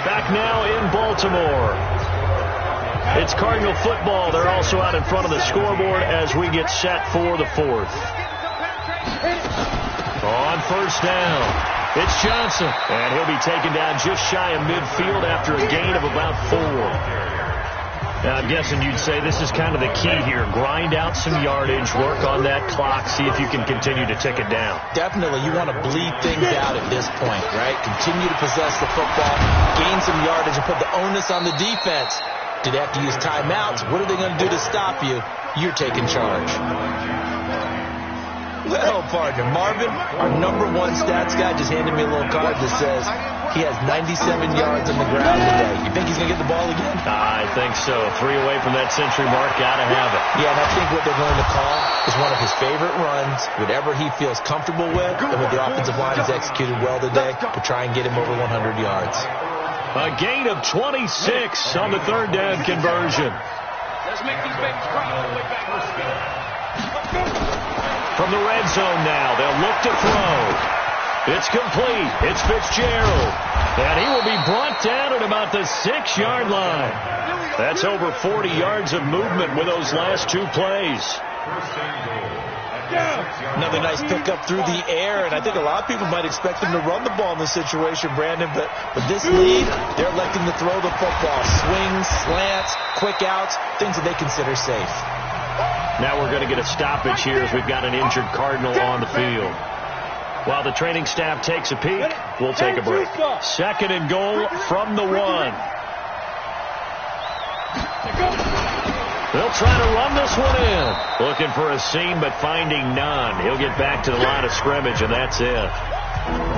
Back now in Baltimore. It's Cardinal football. They're also out in front of the scoreboard as we get set for the 4th. On first down, it's Johnson. And he'll be taken down just shy of midfield after a gain of about 4. Now, I'm guessing you'd say this is kind of the key here. Grind out some yardage, work on that clock, see if you can continue to tick it down. Definitely, you want to bleed things out at this point, right? Continue to possess the football, gain some yardage, and put the onus on the defense. Do they have to use timeouts? What are they going to do to stop you? You're taking charge. Well, partner, Marvin, our #1 stats guy, just handed me a little card that says he has 97 yards on the ground today. You think he's going to get the ball again? I think so. 3 away from that century mark. Got to have it. Yeah, and I think what they're going to call is one of his favorite runs, whatever he feels comfortable with, and what the offensive line has executed well today to try and get him over 100 yards. A gain of 26 on the third down conversion. Let's make these babies cry all the way back. From the red zone now, they'll look to throw. It's complete. It's Fitzgerald. And he will be brought down at about the 6-yard line. That's over 40 yards of movement with those last 2 plays. Another nice pickup through the air, and I think a lot of people might expect them to run the ball in this situation, Brandon, but with this lead, they're electing to throw the football. Swings, slants, quick outs, things that they consider safe. Now we're going to get a stoppage here as we've got an injured Cardinal on the field. While the training staff takes a peek, we'll take a break. 2nd and goal from the 1. They'll try to run this one in. Looking for a seam, but finding none. He'll get back to the line of scrimmage, and that's it.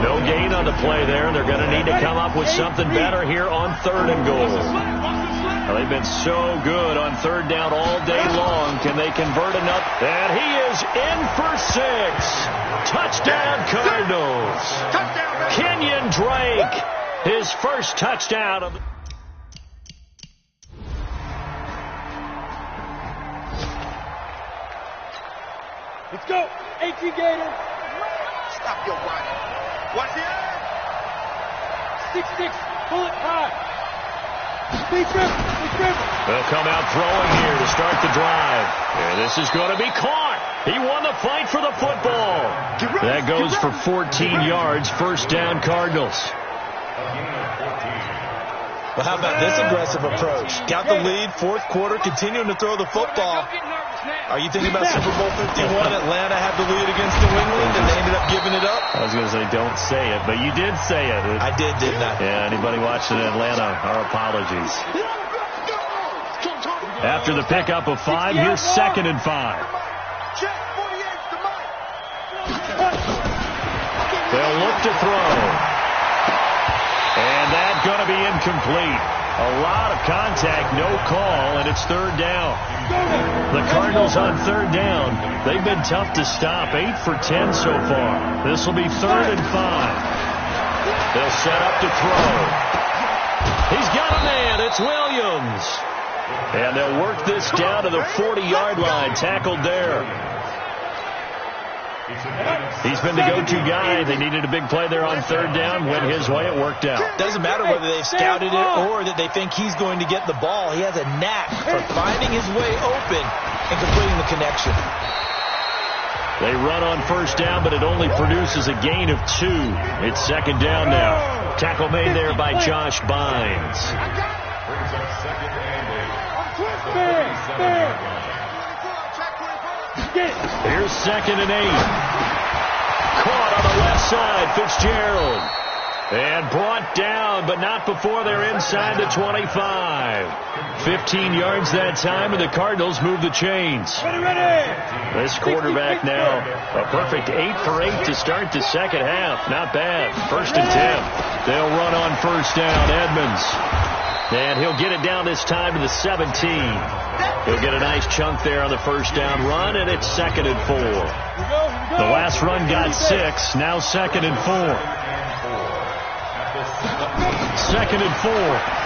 No gain on the play there. They're going to need to come up with something better here on 3rd and goal. Well, they've been so good on 3rd down all day long. Can they convert enough? And he is in for 6. Touchdown, Cardinals. Kenyon Drake, his first touchdown of the... Let's go. 18 Gator. Stop your whining. Watch it. 6-6. Pull it high. Big river. They'll come out throwing here to start the drive. And this is going to be caught. He won the fight for the football. That goes for 14 yards. 1st down, Cardinals. Well, how about this aggressive approach? Got the lead, 4th quarter, continuing to throw the football. Are you thinking about Super Bowl 51? Atlanta had the lead against New England, and they ended up giving it up? I was going to say, don't say it, but you did say it. I did, didn't I? Yeah, anybody watching in Atlanta, our apologies. After the pickup of 5, here's 2nd and 5. They'll look to throw. And that's going to be incomplete. A lot of contact, no call, and it's 3rd down. The Cardinals on 3rd down. They've been tough to stop. 8 for 10 so far. This will be 3rd and 5. They'll set up to throw. He's got a man. It's Williams. And they'll work this down to the 40-yard line. Tackled there. He's been the go-to guy. They needed a big play there on 3rd down. Went his way. It worked out. Doesn't matter whether they've scouted it or that they think he's going to get the ball. He has a knack for finding his way open and completing the connection. They run on 1st down, but it only produces a gain of 2. It's 2nd down now. Tackle made there by Josh Bynes. Here's 2nd and 8. Caught on the left side, Fitzgerald. And brought down, but not before they're inside the 25. 15 yards that time, and the Cardinals move the chains. This quarterback now, a perfect 8 for 8 to start the 2nd half. Not bad. 1st and 10. They'll run on 1st down, Edmonds. And he'll get it down this time to the 17. He'll get a nice chunk there on the 1st down run, and it's 2nd and 4. The last run got 6, now 2nd and 4. 2nd and 4.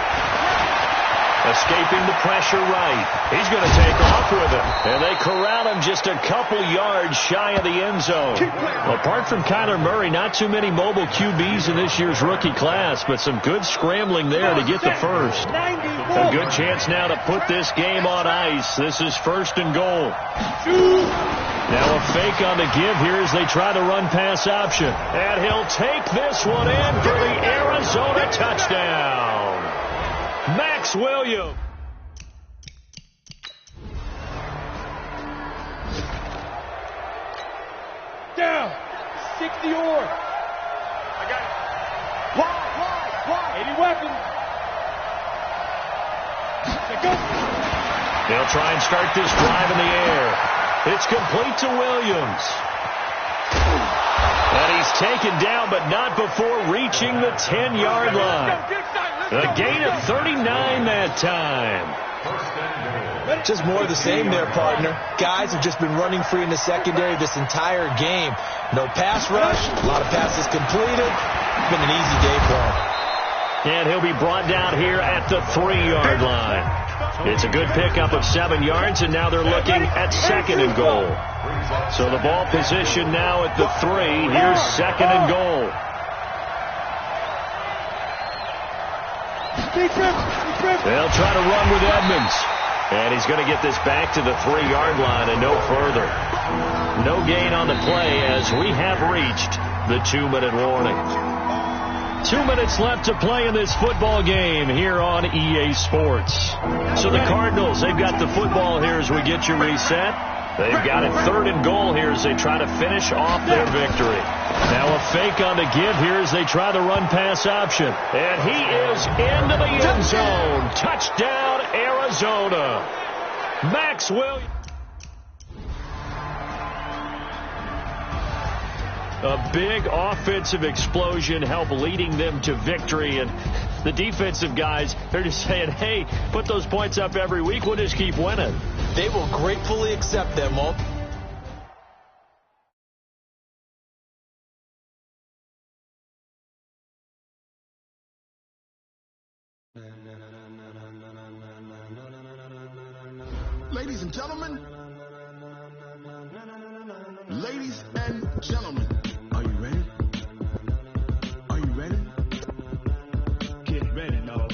Escaping the pressure right. He's going to take off with it. And they corral him just a couple yards shy of the end zone. Well, apart from Kyler Murray, not too many mobile QBs in this year's rookie class, but some good scrambling there to get the first. A good chance now to put this game on ice. This is 1st and goal. Now a fake on the give here as they try the run-pass option. And he'll take this one in for the Arizona touchdown. Max Williams. Down. 60 or. I got it. Wide. 80 weapons. They'll try and start this drive in the air. It's complete to Williams. And he's taken down, but not before reaching the 10-yard line. A gain of 39 that time. Just more of the same there, partner. Guys have just been running free in the secondary this entire game. No pass rush, a lot of passes completed. It's been an easy day for him. And he'll be brought down here at the 3-yard line. It's a good pickup of 7 yards, and now they're looking at 2nd and goal. So the ball position now at the 3. Here's 2nd and goal. They'll try to run with Edmonds. And he's going to get this back to the 3-yard line and no further. No gain on the play as we have reached the 2-minute warning. 2 minutes left to play in this football game here on EA Sports. So the Cardinals, they've got the football here as we get you reset. They've got it 3rd and goal here as they try to finish off their victory. Now a fake on the give here as they try the run-pass option. And he is into the end zone. Touchdown, Arizona. Max Williams. A big offensive explosion helped leading them to victory. And the defensive guys, they're just saying, hey, put those points up every week. We'll just keep winning. They will gratefully accept them, Walt. Ladies and gentlemen, are you ready? Are you ready? Get ready, no.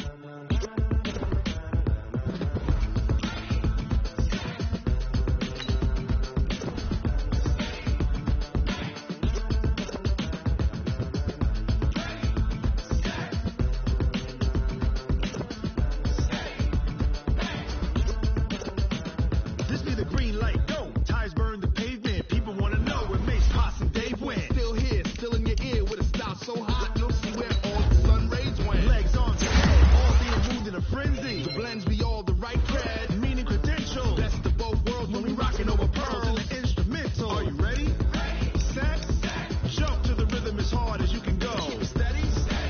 This be the green light, go. Tires burn the pavement. People want to know where Mace, Potts, and Dave went. Still here, still in your ear with a style so hot. You'll see where all the sun rays went. Legs on to all being moved in a frenzy. The blends be all the right cred, meaning credentials. Best of both worlds when we rocking over pearls and the instrumental. Are you ready? Set, jump to the rhythm as hard as you can go. Steady,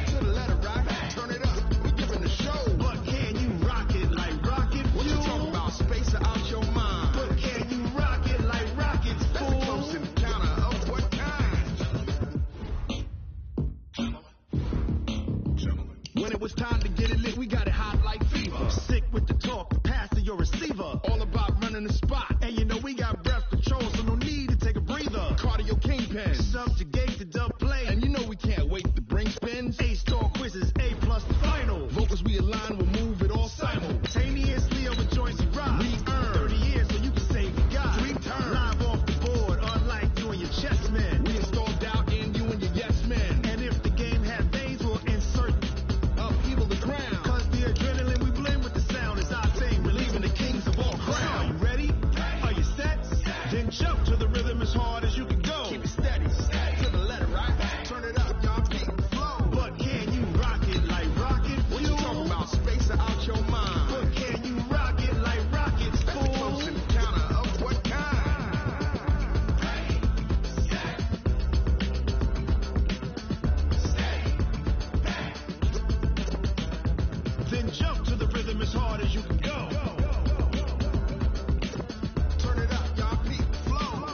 to the letter rock, turn it up. We giving the show. But can you rock it like rocket? What you talking about? Space out your mind. But can you rock it like rockets? That's a close encounter of what kind? When it was time to get it lit, we got it hot like fever. Sick with the talk, pass to your receiver. All about running the spot. And you know we got breath control, so no need to take a breather. Cardio kingpin, subjugate the dub play. And you know we can't wait to bring spins. A-star quizzes, A+ the final. Vocals we align, we'll move it all simultaneously over joints we rock. We earn 30 years so you can save your God. Dream turn, live off the board, unlike you and your chess men. We installed doubt in you and your yes men. And if the game had veins, we'll insert upheaval the crown. Cause the adrenaline we blend with the sound is our thing, relieving the kings of all crowns. Are you ready? Are you set? Then jump to the rhythm as hard as you can go. Keep it steady, to the letter, right? Turn it up, y'all beat the flow. But can you rock it like rocket? What you talking about? Space out your mind. But can you rock it like rockets? That's a close encounter of what kind? Then jump to the rhythm as hard as you can go. Turn it up, y'all beat the flow.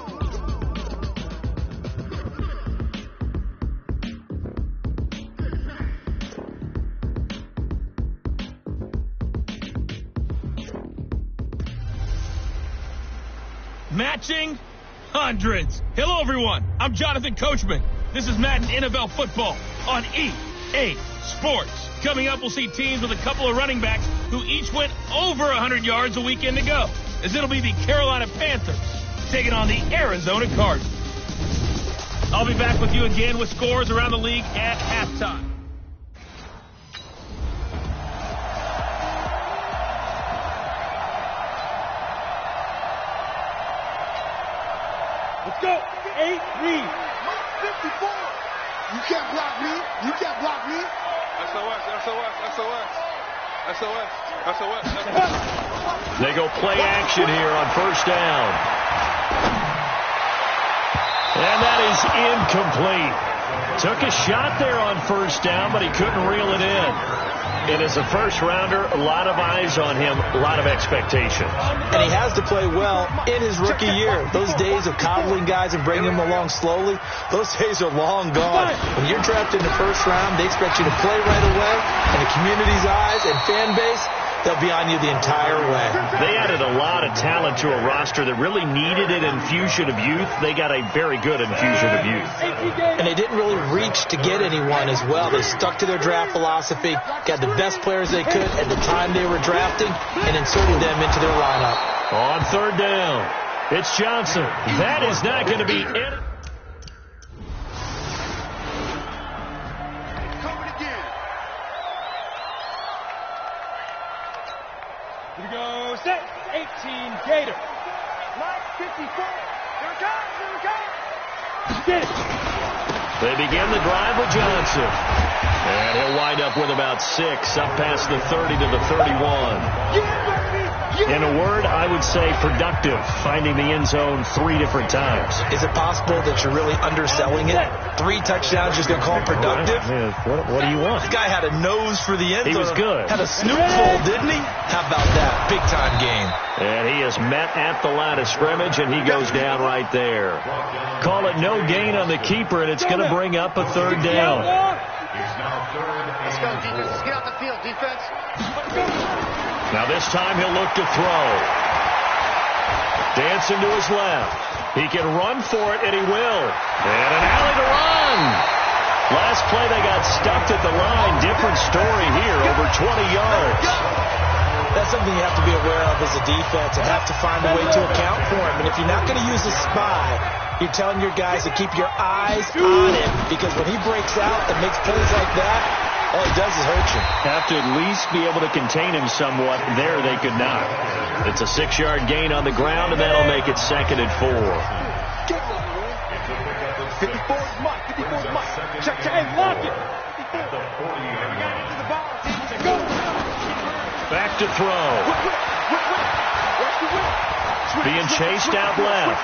Matching hundreds. Hello, everyone. I'm Jonathan Coachman. This is Madden NFL Football on EA Sports. Coming up, we'll see teams with a couple of running backs who each went over 100 yards a weekend ago, as it'll be the Carolina Panthers taking on the Arizona Cardinals. I'll be back with you again with scores around the league at halftime. Let's go. 8 read. 54. You can't block me. You can't block me. SOS. They go play action here on first down. And that is incomplete. Took a shot there on first down, but he couldn't reel it in. And as a first-rounder, a lot of eyes on him, a lot of expectations. And he has to play well in his rookie year. Those days of coddling guys and bringing them along slowly, those days are long gone. When you're drafted in the first round, they expect you to play right away. And the community's eyes and fan base, they'll be on you the entire way. They added a lot of talent to a roster that really needed an infusion of youth. They got a very good infusion of youth. And they didn't really reach to get anyone as well. They stuck to their draft philosophy, got the best players they could at the time they were drafting, and inserted them into their lineup. On third down, it's Johnson. That is not going to be it. Here we go, set, 18, Gator. Line 54, here it comes, here it comes. Get it. They begin the drive with Johnson. And he'll wind up with about 6, up past the 30 to the 31. In a word, I would say productive, finding the end zone 3 different times. Is it possible that you're really underselling it? 3 touchdowns, just going to call him productive? What do you want? This guy had a nose for the end zone. He was good. Had a snootful, didn't he? How about that? Big-time game. And he is met at the line of scrimmage, and he goes down right there. Call it no gain on the keeper, and it's going to bring up a third down. Let's go, defense. Let's get out the field, defense. Now this time he'll look to throw. Dancing to his left. He can run for it, and he will. And an alley to run. Last play they got stuffed at the line. Different story here, over 20 yards. That's something you have to be aware of as a defense and have to find a way to account for him. And if you're not going to use a spy, you're telling your guys to keep your eyes on him, because when he breaks out and makes plays like that, all he does is hurt you. Have to at least be able to contain him somewhat. There they could not. It's a 6-yard gain on the ground, and that'll make it 2nd and 4. 54 is Mike. 54 is Mike. Check, hey, lock it. 54. Go. Back to throw. Being chased out left.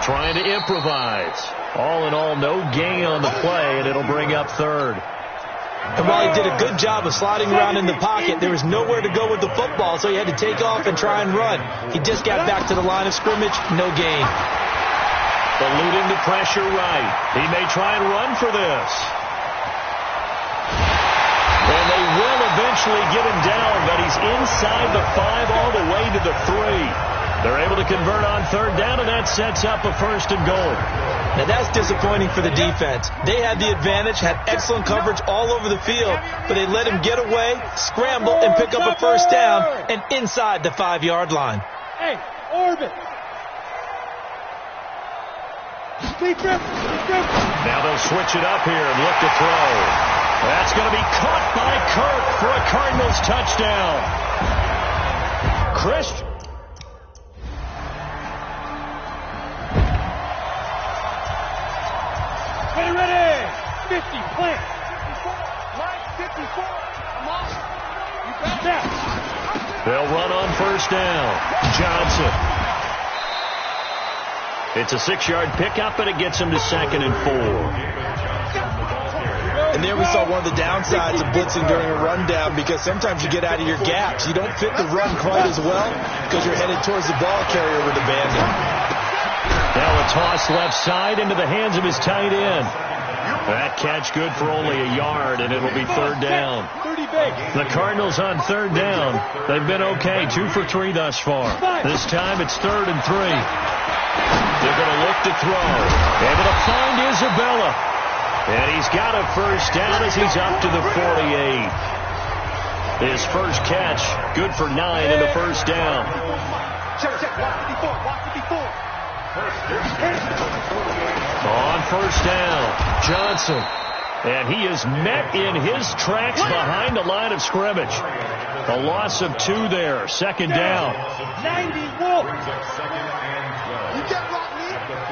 Trying to improvise. All in all, no gain on the play, and it'll bring up 3rd. And while he did a good job of sliding around in the pocket, there was nowhere to go with the football, so he had to take off and try and run. He just got back to the line of scrimmage, no gain. Eluding the pressure right. He may try and run for this. And they will eventually get him down, but he's inside the 5 all the way to the 3. They're able to convert on 3rd down, and that sets up a 1st and goal. Now that's disappointing for the defense. They had the advantage, had excellent coverage all over the field, but they let him get away, scramble, and pick up a 1st down, and inside the 5-yard line. Hey, orbit. Now they'll switch it up here and look to throw. That's going to be caught by Kirk for a Cardinals touchdown. Christian. Ready. 50, plant. 54. I'm off. You bet. They'll run on 1st down. Johnson. It's a 6-yard pickup, and it gets him to 2nd and 4. And there we saw one of the downsides of blitzing during a rundown, because sometimes you get out of your gaps. You don't fit the run quite as well because you're headed towards the ball carrier with the bandit. Now a toss left side into the hands of his tight end. That catch good for only a yard, and it'll be 3rd down. The Cardinals on 3rd down. They've been okay, 2 for 3 thus far. This time it's 3rd and 3. They're going to look to throw. Able to find Isabella. And he's got a 1st down as he's up to the 48. His first catch, good for 9 and a 1st down. Watch 54. On 1st down, Johnson. And he is met in his tracks behind the line of scrimmage. A loss of 2 there, 2nd down. 90 Wolf. You get blocked me.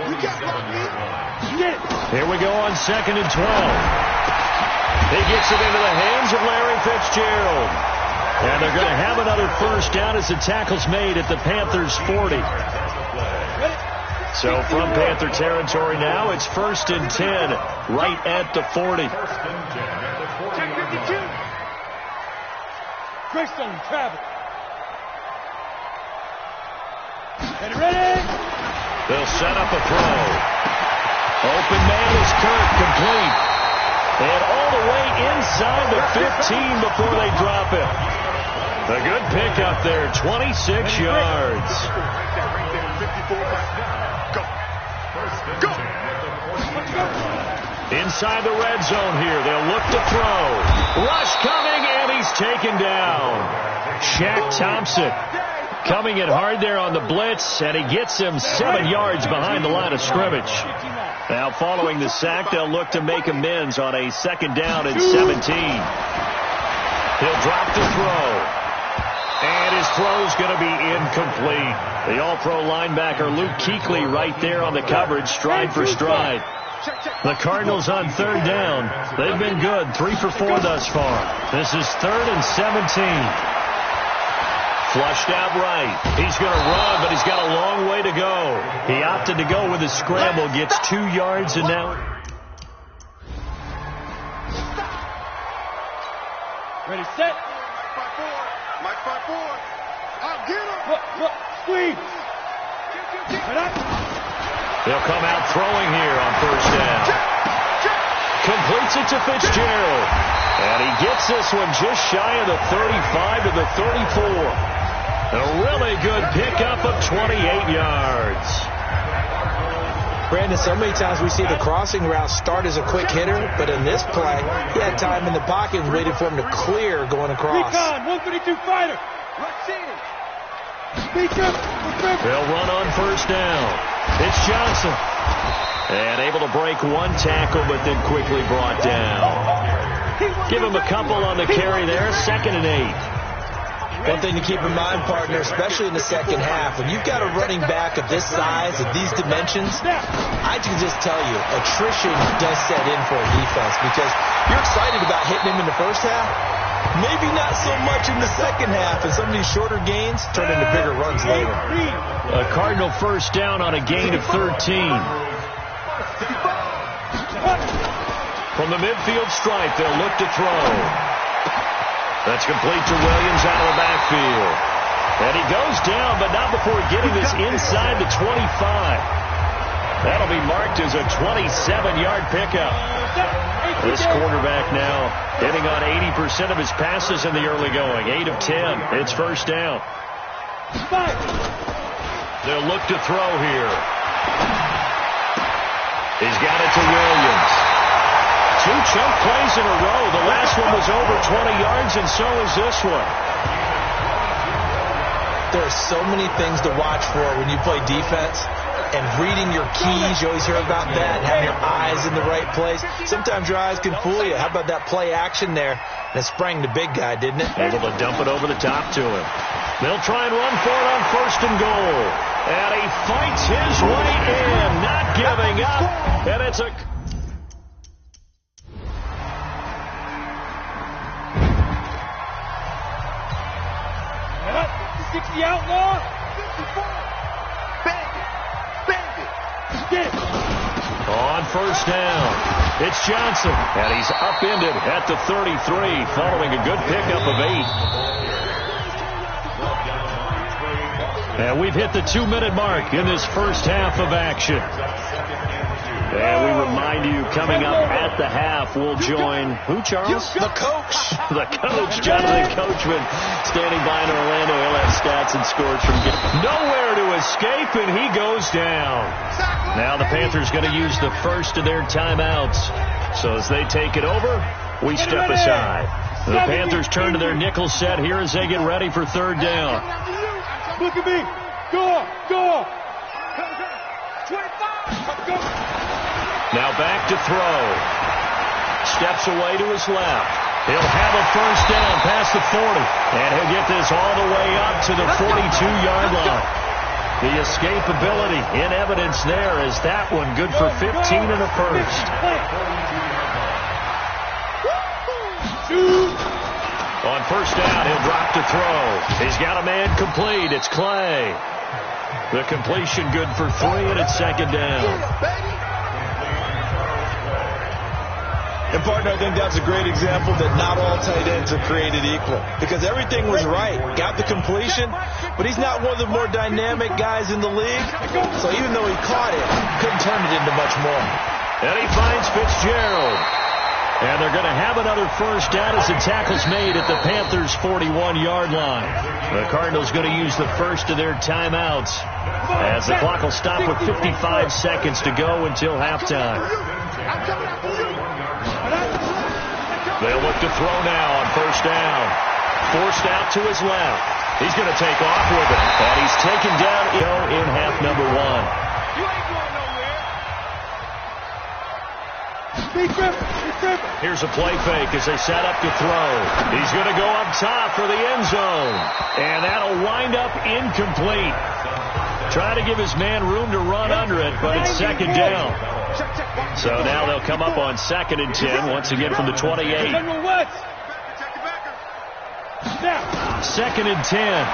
You get blocked me. Here we go on 2nd and 12. He gets it into the hands of Larry Fitzgerald. And they're going to have another 1st down as the tackle's made at the Panthers' 40. So from Panther territory now, it's 1st and 10, right at the 40. Check 52. Greystone, travel. Get ready. They'll set up a throw. Open man is Kirk, complete. And all the way inside the 15 before they drop it. A good pickup there, 26 yards. Inside the red zone here, they'll look to throw. Rush coming, and he's taken down. Shaq Thompson coming in hard there on the blitz, and he gets him 7 yards behind the line of scrimmage. Now following the sack, they'll look to make amends on a 2nd down and 17. He'll drop the throw. And his throw's going to be incomplete. The all-pro linebacker Luke Kuechly right there on the coverage, stride for stride. The Cardinals on 3rd down. They've been good, 3 for 4 thus far. This is 3rd and 17. Flushed out right. He's going to run, but he's got a long way to go. He opted to go with a scramble, gets 2 yards, and now... Ready, set. Mike 5-4. I'll get him. Look, squeeze. They'll come out throwing here on 1st down. Completes it to Fitzgerald. And he gets this one just shy of the 35 to the 34. A really good pickup of 28 yards. Brandon, so many times we see the crossing route start as a quick hitter, but in this play, he had time in the pocket and waited for him to clear going across. Recon, 132 fighter. They'll run on 1st down. It's Johnson. And able to break 1 tackle, but then quickly brought down. Give him a couple on the carry there, 2nd and 8. One thing to keep in mind, partner, especially in the 2nd half, when you've got a running back of this size, of these dimensions, I can just tell you, attrition does set in for a defense because you're excited about hitting him in the 1st half. Maybe not so much in the 2nd half, and some of these shorter gains turn into bigger runs later. A Cardinal 1st down on a gain of 13. From the midfield stripe, they'll look to throw. That's complete to Williams out of the backfield. And he goes down, but not before getting this inside the 25. That'll be marked as a 27-yard pickup. This quarterback now hitting on 80% of his passes in the early going. 8 of 10. It's 1st down. They'll look to throw here. He's got it to Williams. 2 chunk plays in a row. The last one was over 20 yards, and so is this one. There are so many things to watch for when you play defense. And reading your keys, you always hear about that, and having your eyes in the right place. Sometimes your eyes can fool you. How about that play action there? And it sprang the big guy, didn't it? Able to dump it over the top to him. They'll try and run for it on 1st and goal. And he fights his way in, not giving up. And it's a... 60 outlaw. 54. On 1st down, it's Johnson, and he's upended at the 33, following a good pickup of 8. And we've hit the 2-minute mark in this 1st half of action. And we remind you, coming up at the half, we'll join, who, Charles? The coach. The coach, Jonathan Coachman, standing by in Orlando. He'll have stats and scores from nowhere to escape, and he goes down. Now the Panthers going to use the first of their timeouts. So as they take it over, we step aside. The Panthers turn to their nickel set here as they get ready for 3rd down. Look at me. Go. 25. Go. Now back to throw. Steps away to his left. He'll have a 1st down past the 40. And he'll get this all the way up to the 42-yard line. The escapability in evidence there is that one good for 15 and a 1st. On 1st down, he'll drop to throw. He's got a man complete. It's Clay. The completion good for 3, and it's second down. And, partner, I think that's a great example that not all tight ends are created equal. Because everything was right. Got the completion, but he's not one of the more dynamic guys in the league. So even though he caught it, couldn't turn it into much more. And he finds Fitzgerald. And they're going to have another first down as the tackle's made at the Panthers' 41-yard line. The Cardinals going to use the first of their timeouts as the clock will stop with 55 seconds to go until halftime. They'll look to throw now on first down. Forced out to his left. He's going to take off with it. And he's taken down in half number 1. Here's a play fake as they set up to throw. He's going to go up top for the end zone. And that'll wind up incomplete. Trying to give his man room to run under it, but it's second down. So now they'll come up on 2nd and 10, once again from the 28. 2nd and 10.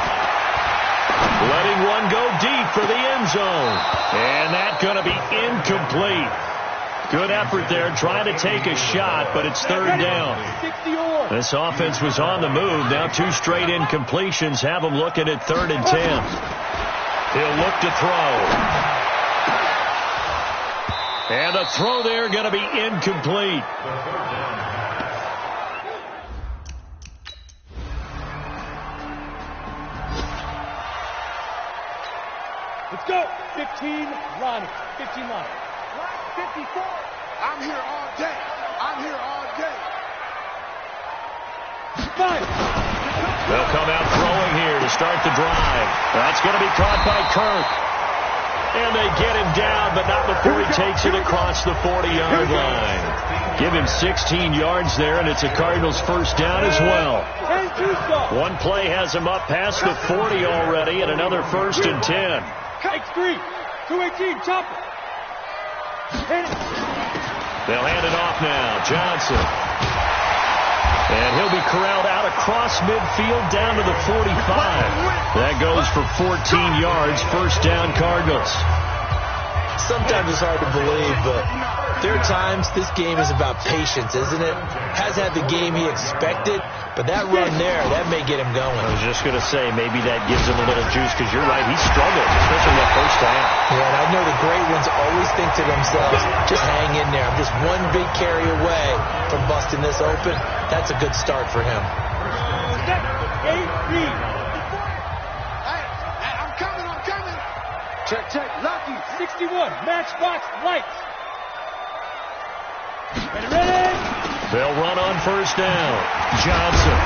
Letting one go deep for the end zone. And that's going to be incomplete. Good effort there, trying to take a shot, but it's 3rd down. This offense was on the move. Now 2 straight incompletions have them looking at 3rd and 10. He'll look to throw. And the throw there going to be incomplete. Let's go. 15 line. 15 line. 54. I'm here all day. I'm here all day. 5. They'll come out throwing here to start the drive. That's going to be caught by Kirk. And they get him down, but not before he takes it across the 40-yard line. Give him 16 yards there, and it's a Cardinals first down as well. One play has him up past the 40 already, and another 1st and 10. X3. 218. Chopper. They'll hand it off now. Johnson. And he'll be corralled out across midfield down to the 45. That goes for 14 yards. First down, Cardinals. Sometimes it's hard to believe, but there are times this game is about patience, isn't it? Has had the game he expected, but that run there, that may get him going. I was just going to say, maybe that gives him a little juice, because you're right, he struggled, especially that first half. Yeah, and I know the great ones always think to themselves, just hang in there. I'm just one big carry away from busting this open. That's a good start for him. I'm coming. Check. Lucky. 61. Matchbox lights. Ready. They'll run on first down. Johnson.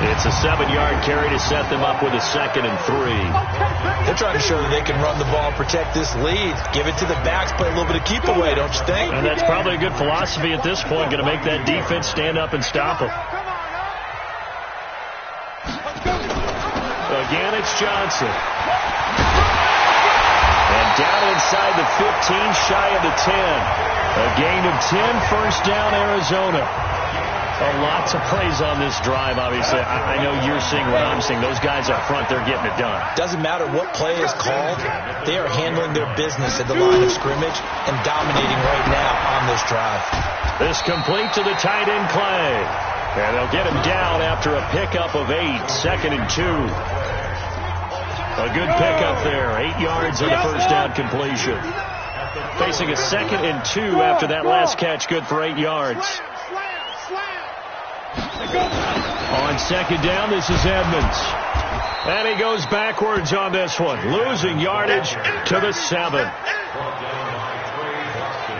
It's a 7-yard carry to set them up with a 2nd and 3. They're trying to show that they can run the ball, protect this lead, give it to the backs, play a little bit of keep away, don't you think? And that's probably a good philosophy at this point, going to make that defense stand up and stop them. Again, it's Johnson. And down inside the 15, shy of the 10. A gain of 10, first down, Arizona. Lots of praise on this drive, obviously. I know you're seeing what I'm seeing. Those guys up front, they're getting it done. Doesn't matter what play is called. They are handling their business at the line of scrimmage and dominating right now on this drive. This complete to the tight end, Clay. And they'll get him down after a pickup of 8, 2nd and 2. A good pickup there, 8 yards on the first down completion. Facing a 2nd and 2 after that last catch, good for 8 yards. On 2nd down, this is Edmonds. And he goes backwards on this one, losing yardage to the 7.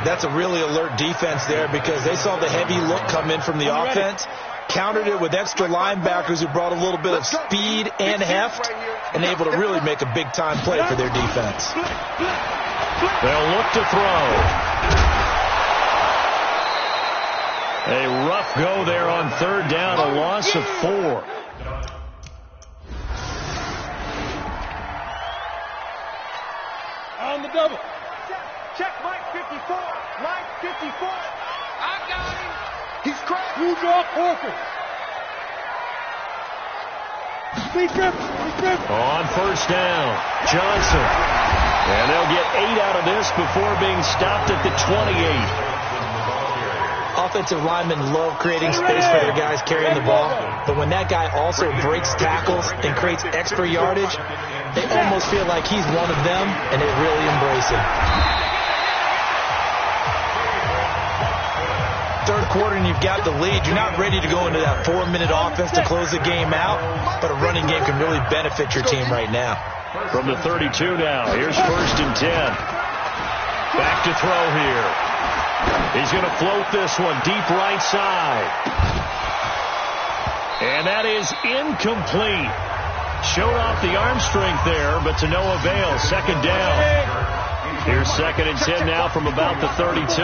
That's a really alert defense there because they saw the heavy look come in from the offense, countered it with extra linebackers who brought a little bit of speed and heft, and able to really make a big-time play for their defense. They'll look to throw. A rough go there on 3rd down, a loss of 4. On the double. Check Mike 54. Mike 54. I got him. He's cracked. Who's off Horford? On first down, Johnson. And they'll get 8 out of this before being stopped at the 28. Offensive linemen love creating space for their guys carrying the ball, but when that guy also breaks tackles and creates extra yardage, they almost feel like he's one of them, and they really embrace him. Third quarter and you've got the lead. You're not ready to go into that 4-minute offense to close the game out, but a running game can really benefit your team right now. From the 32 now, here's 1st and 10. Back to throw here. He's going to float this one deep right side. And that is incomplete. Showed off the arm strength there, but to no avail. 2nd down. Here's 2nd and 10 now from about the 32.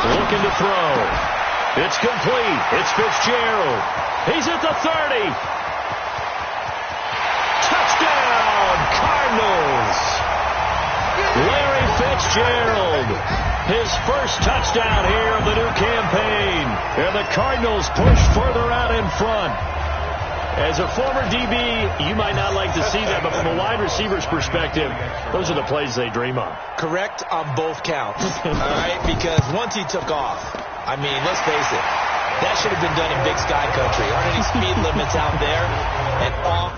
Looking to throw. It's complete. It's Fitzgerald. He's at the 30. Touchdown, Cardinals. Larry Fitzgerald, his first touchdown here of the new campaign. And the Cardinals push further out in front. As a former DB, you might not like to see that, but from a wide receiver's perspective, those are the plays they dream of. Correct on both counts, all right? Because once he took off, I mean, let's face it, that should have been done in Big Sky Country. Aren't any speed limits out there? And off.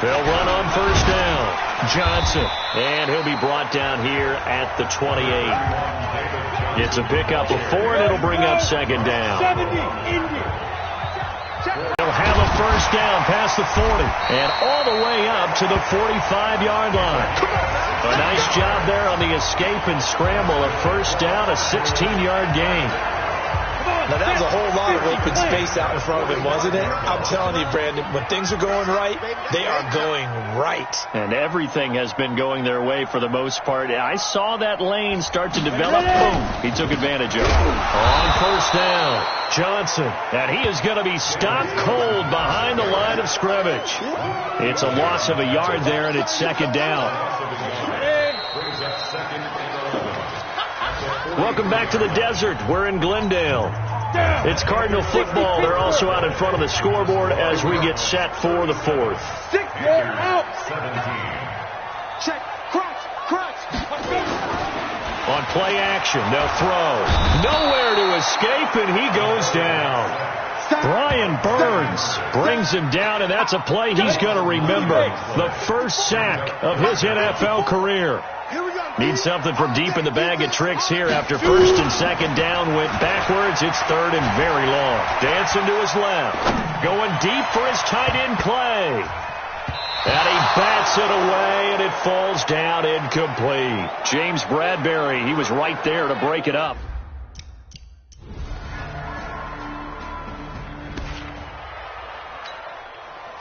They'll run on first down. Johnson. And he'll be brought down here at the 28. It's a pickup of 4, and it'll bring up 2nd down. They'll have a first down past the 40 and all the way up to the 45-yard line. A nice job there on the escape and scramble. A first down, a 16-yard gain. Now, that was a whole lot of open space out in front of him, wasn't it? I'm telling you, Brandon, when things are going right, they are going right. And everything has been going their way for the most part. I saw that lane start to develop. Boom. He took advantage of it. On first down, Johnson. And he is going to be stopped cold behind the line of scrimmage. It's a loss of a yard there, and it's 2nd down. Welcome back to the desert. We're in Glendale. It's Cardinal football. They're also out in front of the scoreboard as we get set for the 4th. Out. Check. Crunch. On play action, they'll throw. Nowhere to escape, and he goes down. Brian Burns brings him down, and that's a play he's going to remember. The first sack of his NFL career. Needs something from deep in the bag of tricks here after 1st and 2nd down went backwards. It's 3rd and very long. Dancing to his left. Going deep for his tight end play. And he bats it away, and it falls down incomplete. James Bradbury, he was right there to break it up.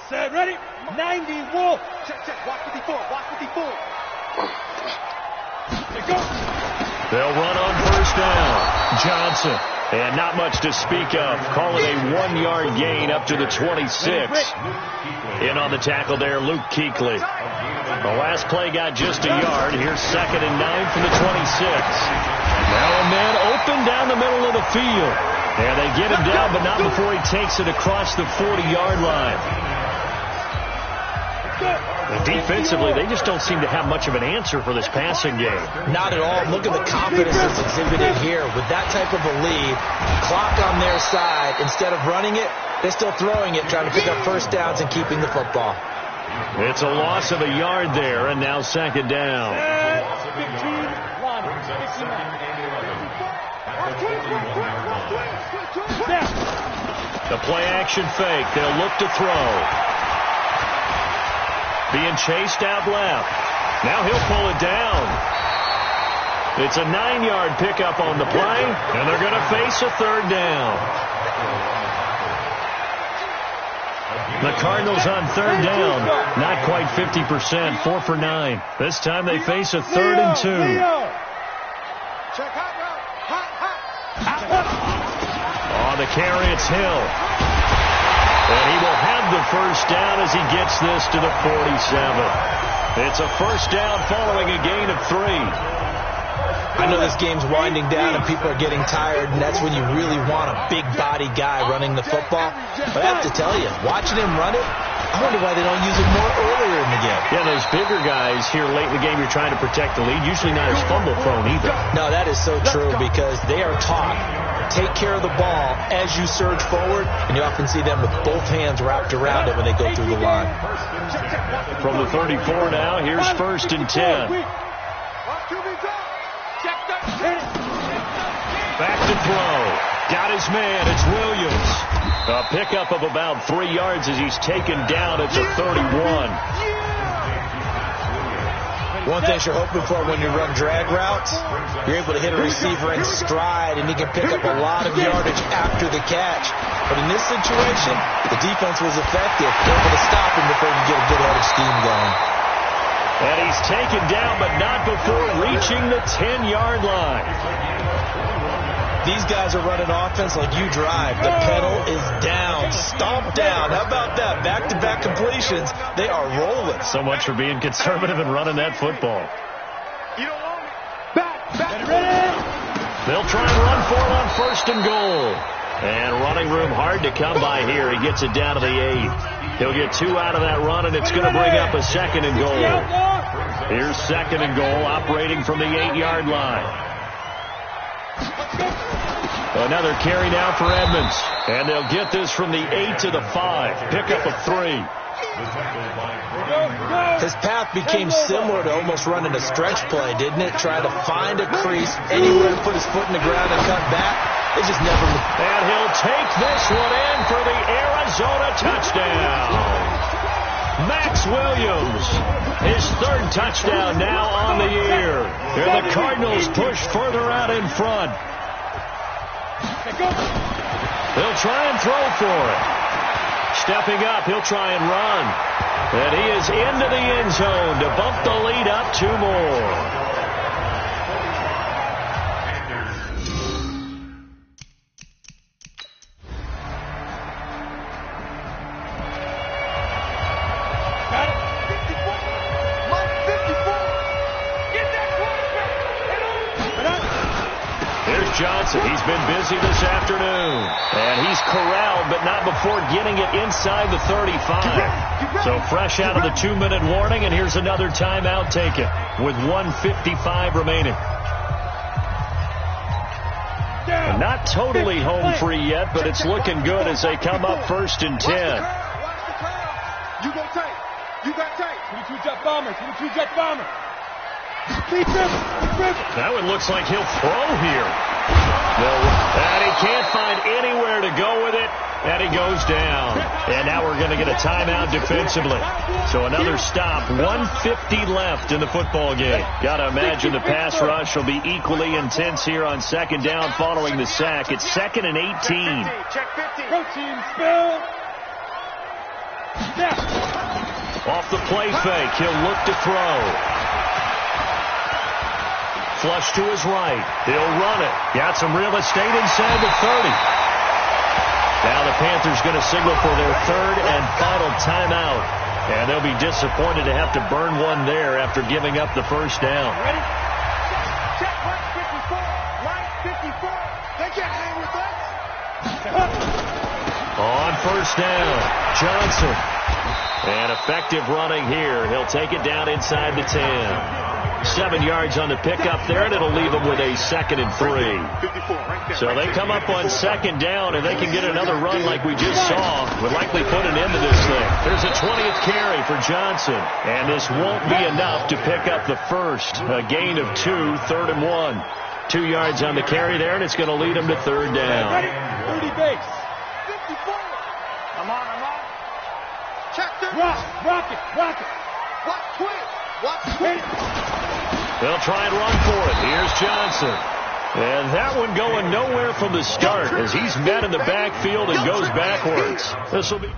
Set, ready? 90, wolf. Check. Watch 54. They'll run on first down. Johnson. And not much to speak of. Call it a 1-yard gain up to the 26. In on the tackle there, Luke Kuechly. The last play got just a yard. Here's 2nd and 9 from the 26. Now a man open down the middle of the field. And they get him down, but not before he takes it across the 40-yard line. Defensively, they just don't seem to have much of an answer for this passing game. Not at all. Look at the confidence that's exhibited here. With that type of a lead, clock on their side, instead of running it, they're still throwing it, trying to pick up first downs and keeping the football. It's a loss of a yard there, and now 2nd down. The play action fake. They'll look to throw. Being chased out left. Now he'll pull it down. It's a 9-yard pickup on the play, and they're going to face a 3rd down. The Cardinals on 3rd down, not quite 50%, 4 for 9. This time they face a 3rd and 2. On the carry, it's Hill. And he will have the first down as he gets this to the 47. It's a first down following a gain of 3. I know this game's winding down and people are getting tired, and that's when you really want a big body guy running the football. But I have to tell you, watching him run it, I wonder why they don't use it more earlier in the game. Yeah, those bigger guys here late in the game, you're trying to protect the lead, usually not as fumble prone either. No, that is so true because they are taught, take care of the ball as you surge forward, and you often see them with both hands wrapped around it when they go through the line. From the 34 now, here's 1st and 10. Back to throw. Got his man. It's Williams. A pickup of about 3 yards as he's taken down at the 31. One thing you're hoping for when you run drag routes, you're able to hit a receiver in stride, and he can pick up a lot of yardage after the catch. But in this situation, the defense was effective, able to stop him before he could get a good-headed scheme going. And he's taken down, but not before reaching the 10-yard line. These guys are running offense like you drive. The pedal is down, stomp down. How about that? Back-to-back completions. They are rolling. So much for being conservative and running that football. You don't want it. Back, ready. They'll try and run for it on 1st and goal. And running room hard to come by here. He gets it down to the 8. He'll get 2 out of that run, and it's going to bring up a 2nd and goal. Here's 2nd and goal, operating from the 8-yard line. Another carry now for Edmonds. And they'll get this from the 8 to the 5. Pickup of 3. His path became similar to almost running a stretch play, didn't it? Trying to find a crease, anywhere to put his foot in the ground and cut back. It just never... And he'll take this one in for the Arizona touchdown. Max Williams, his 3rd touchdown now on the year. And the Cardinals push further out in front. They'll try and throw for it. Stepping up, he'll try and run. And he is into the end zone to bump the lead up 2 more. Johnson, he's been busy this afternoon. And he's corralled, but not before getting it inside the 35. So fresh out of the 2-minute warning, and here's another timeout taken with 1:55 remaining. And not totally home free yet, but it's looking good as they come up 1st and 10. You go tight. You got tight. 22 jet bomber. 22 jet bomber. That one looks like he'll throw here. And he can't find anywhere to go with it, and he goes down. And now we're going to get a timeout defensively. So another stop, 1:50 left in the football game. Got to imagine the pass rush will be equally intense here on 2nd down following the sack. It's 2nd and 18. Check 50. Protein spill. Off the play fake, he'll look to throw. Flush to his right. He'll run it. Got some real estate inside the 30. Now the Panthers going to signal for their 3rd and final timeout. And they'll be disappointed to have to burn one there after giving up the 1st down. Ready? Check 54. Right 54. They can't hang with us. On 1st down, Johnson. And effective running here. He'll take it down inside the 10. 7 yards on the pickup there, and it'll leave them with a 2nd and 3. So they come up on 2nd down, and they can get another run like we just saw. Would likely put an end to this thing. There's a 20th carry for Johnson, and this won't be enough to pick up the 1st. A gain of 2, 3rd and 1. 2 yards on the carry there, and it's going to lead them to 3rd down. 30 base. 54. I'm on. Check 30. Rock it. Watch twist. Watch twist. They'll try and run for it. Here's Johnson. And that one going nowhere from the start as he's met in the backfield and goes backwards. This will be...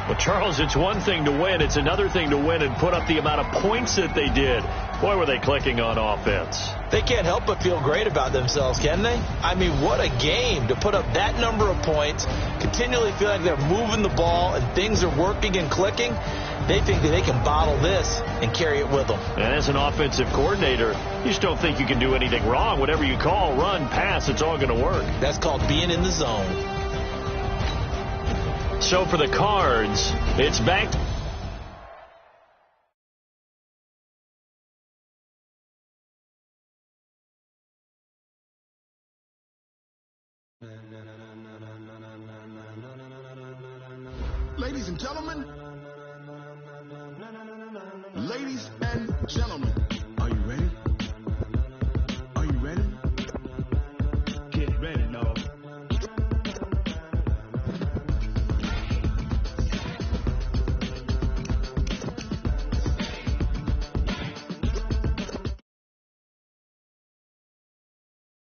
Well, Charles, it's one thing to win. It's another thing to win and put up the amount of points that they did. Boy, were they clicking on offense. They can't help but feel great about themselves, can they? I mean, what a game to put up that number of points, continually feel like they're moving the ball and things are working and clicking. They think that they can bottle this and carry it with them. And as an offensive coordinator, you just don't think you can do anything wrong. Whatever you call, run, pass, it's all going to work. That's called being in the zone. So for the Cards, it's back. Ladies and gentlemen. Ladies and gentlemen.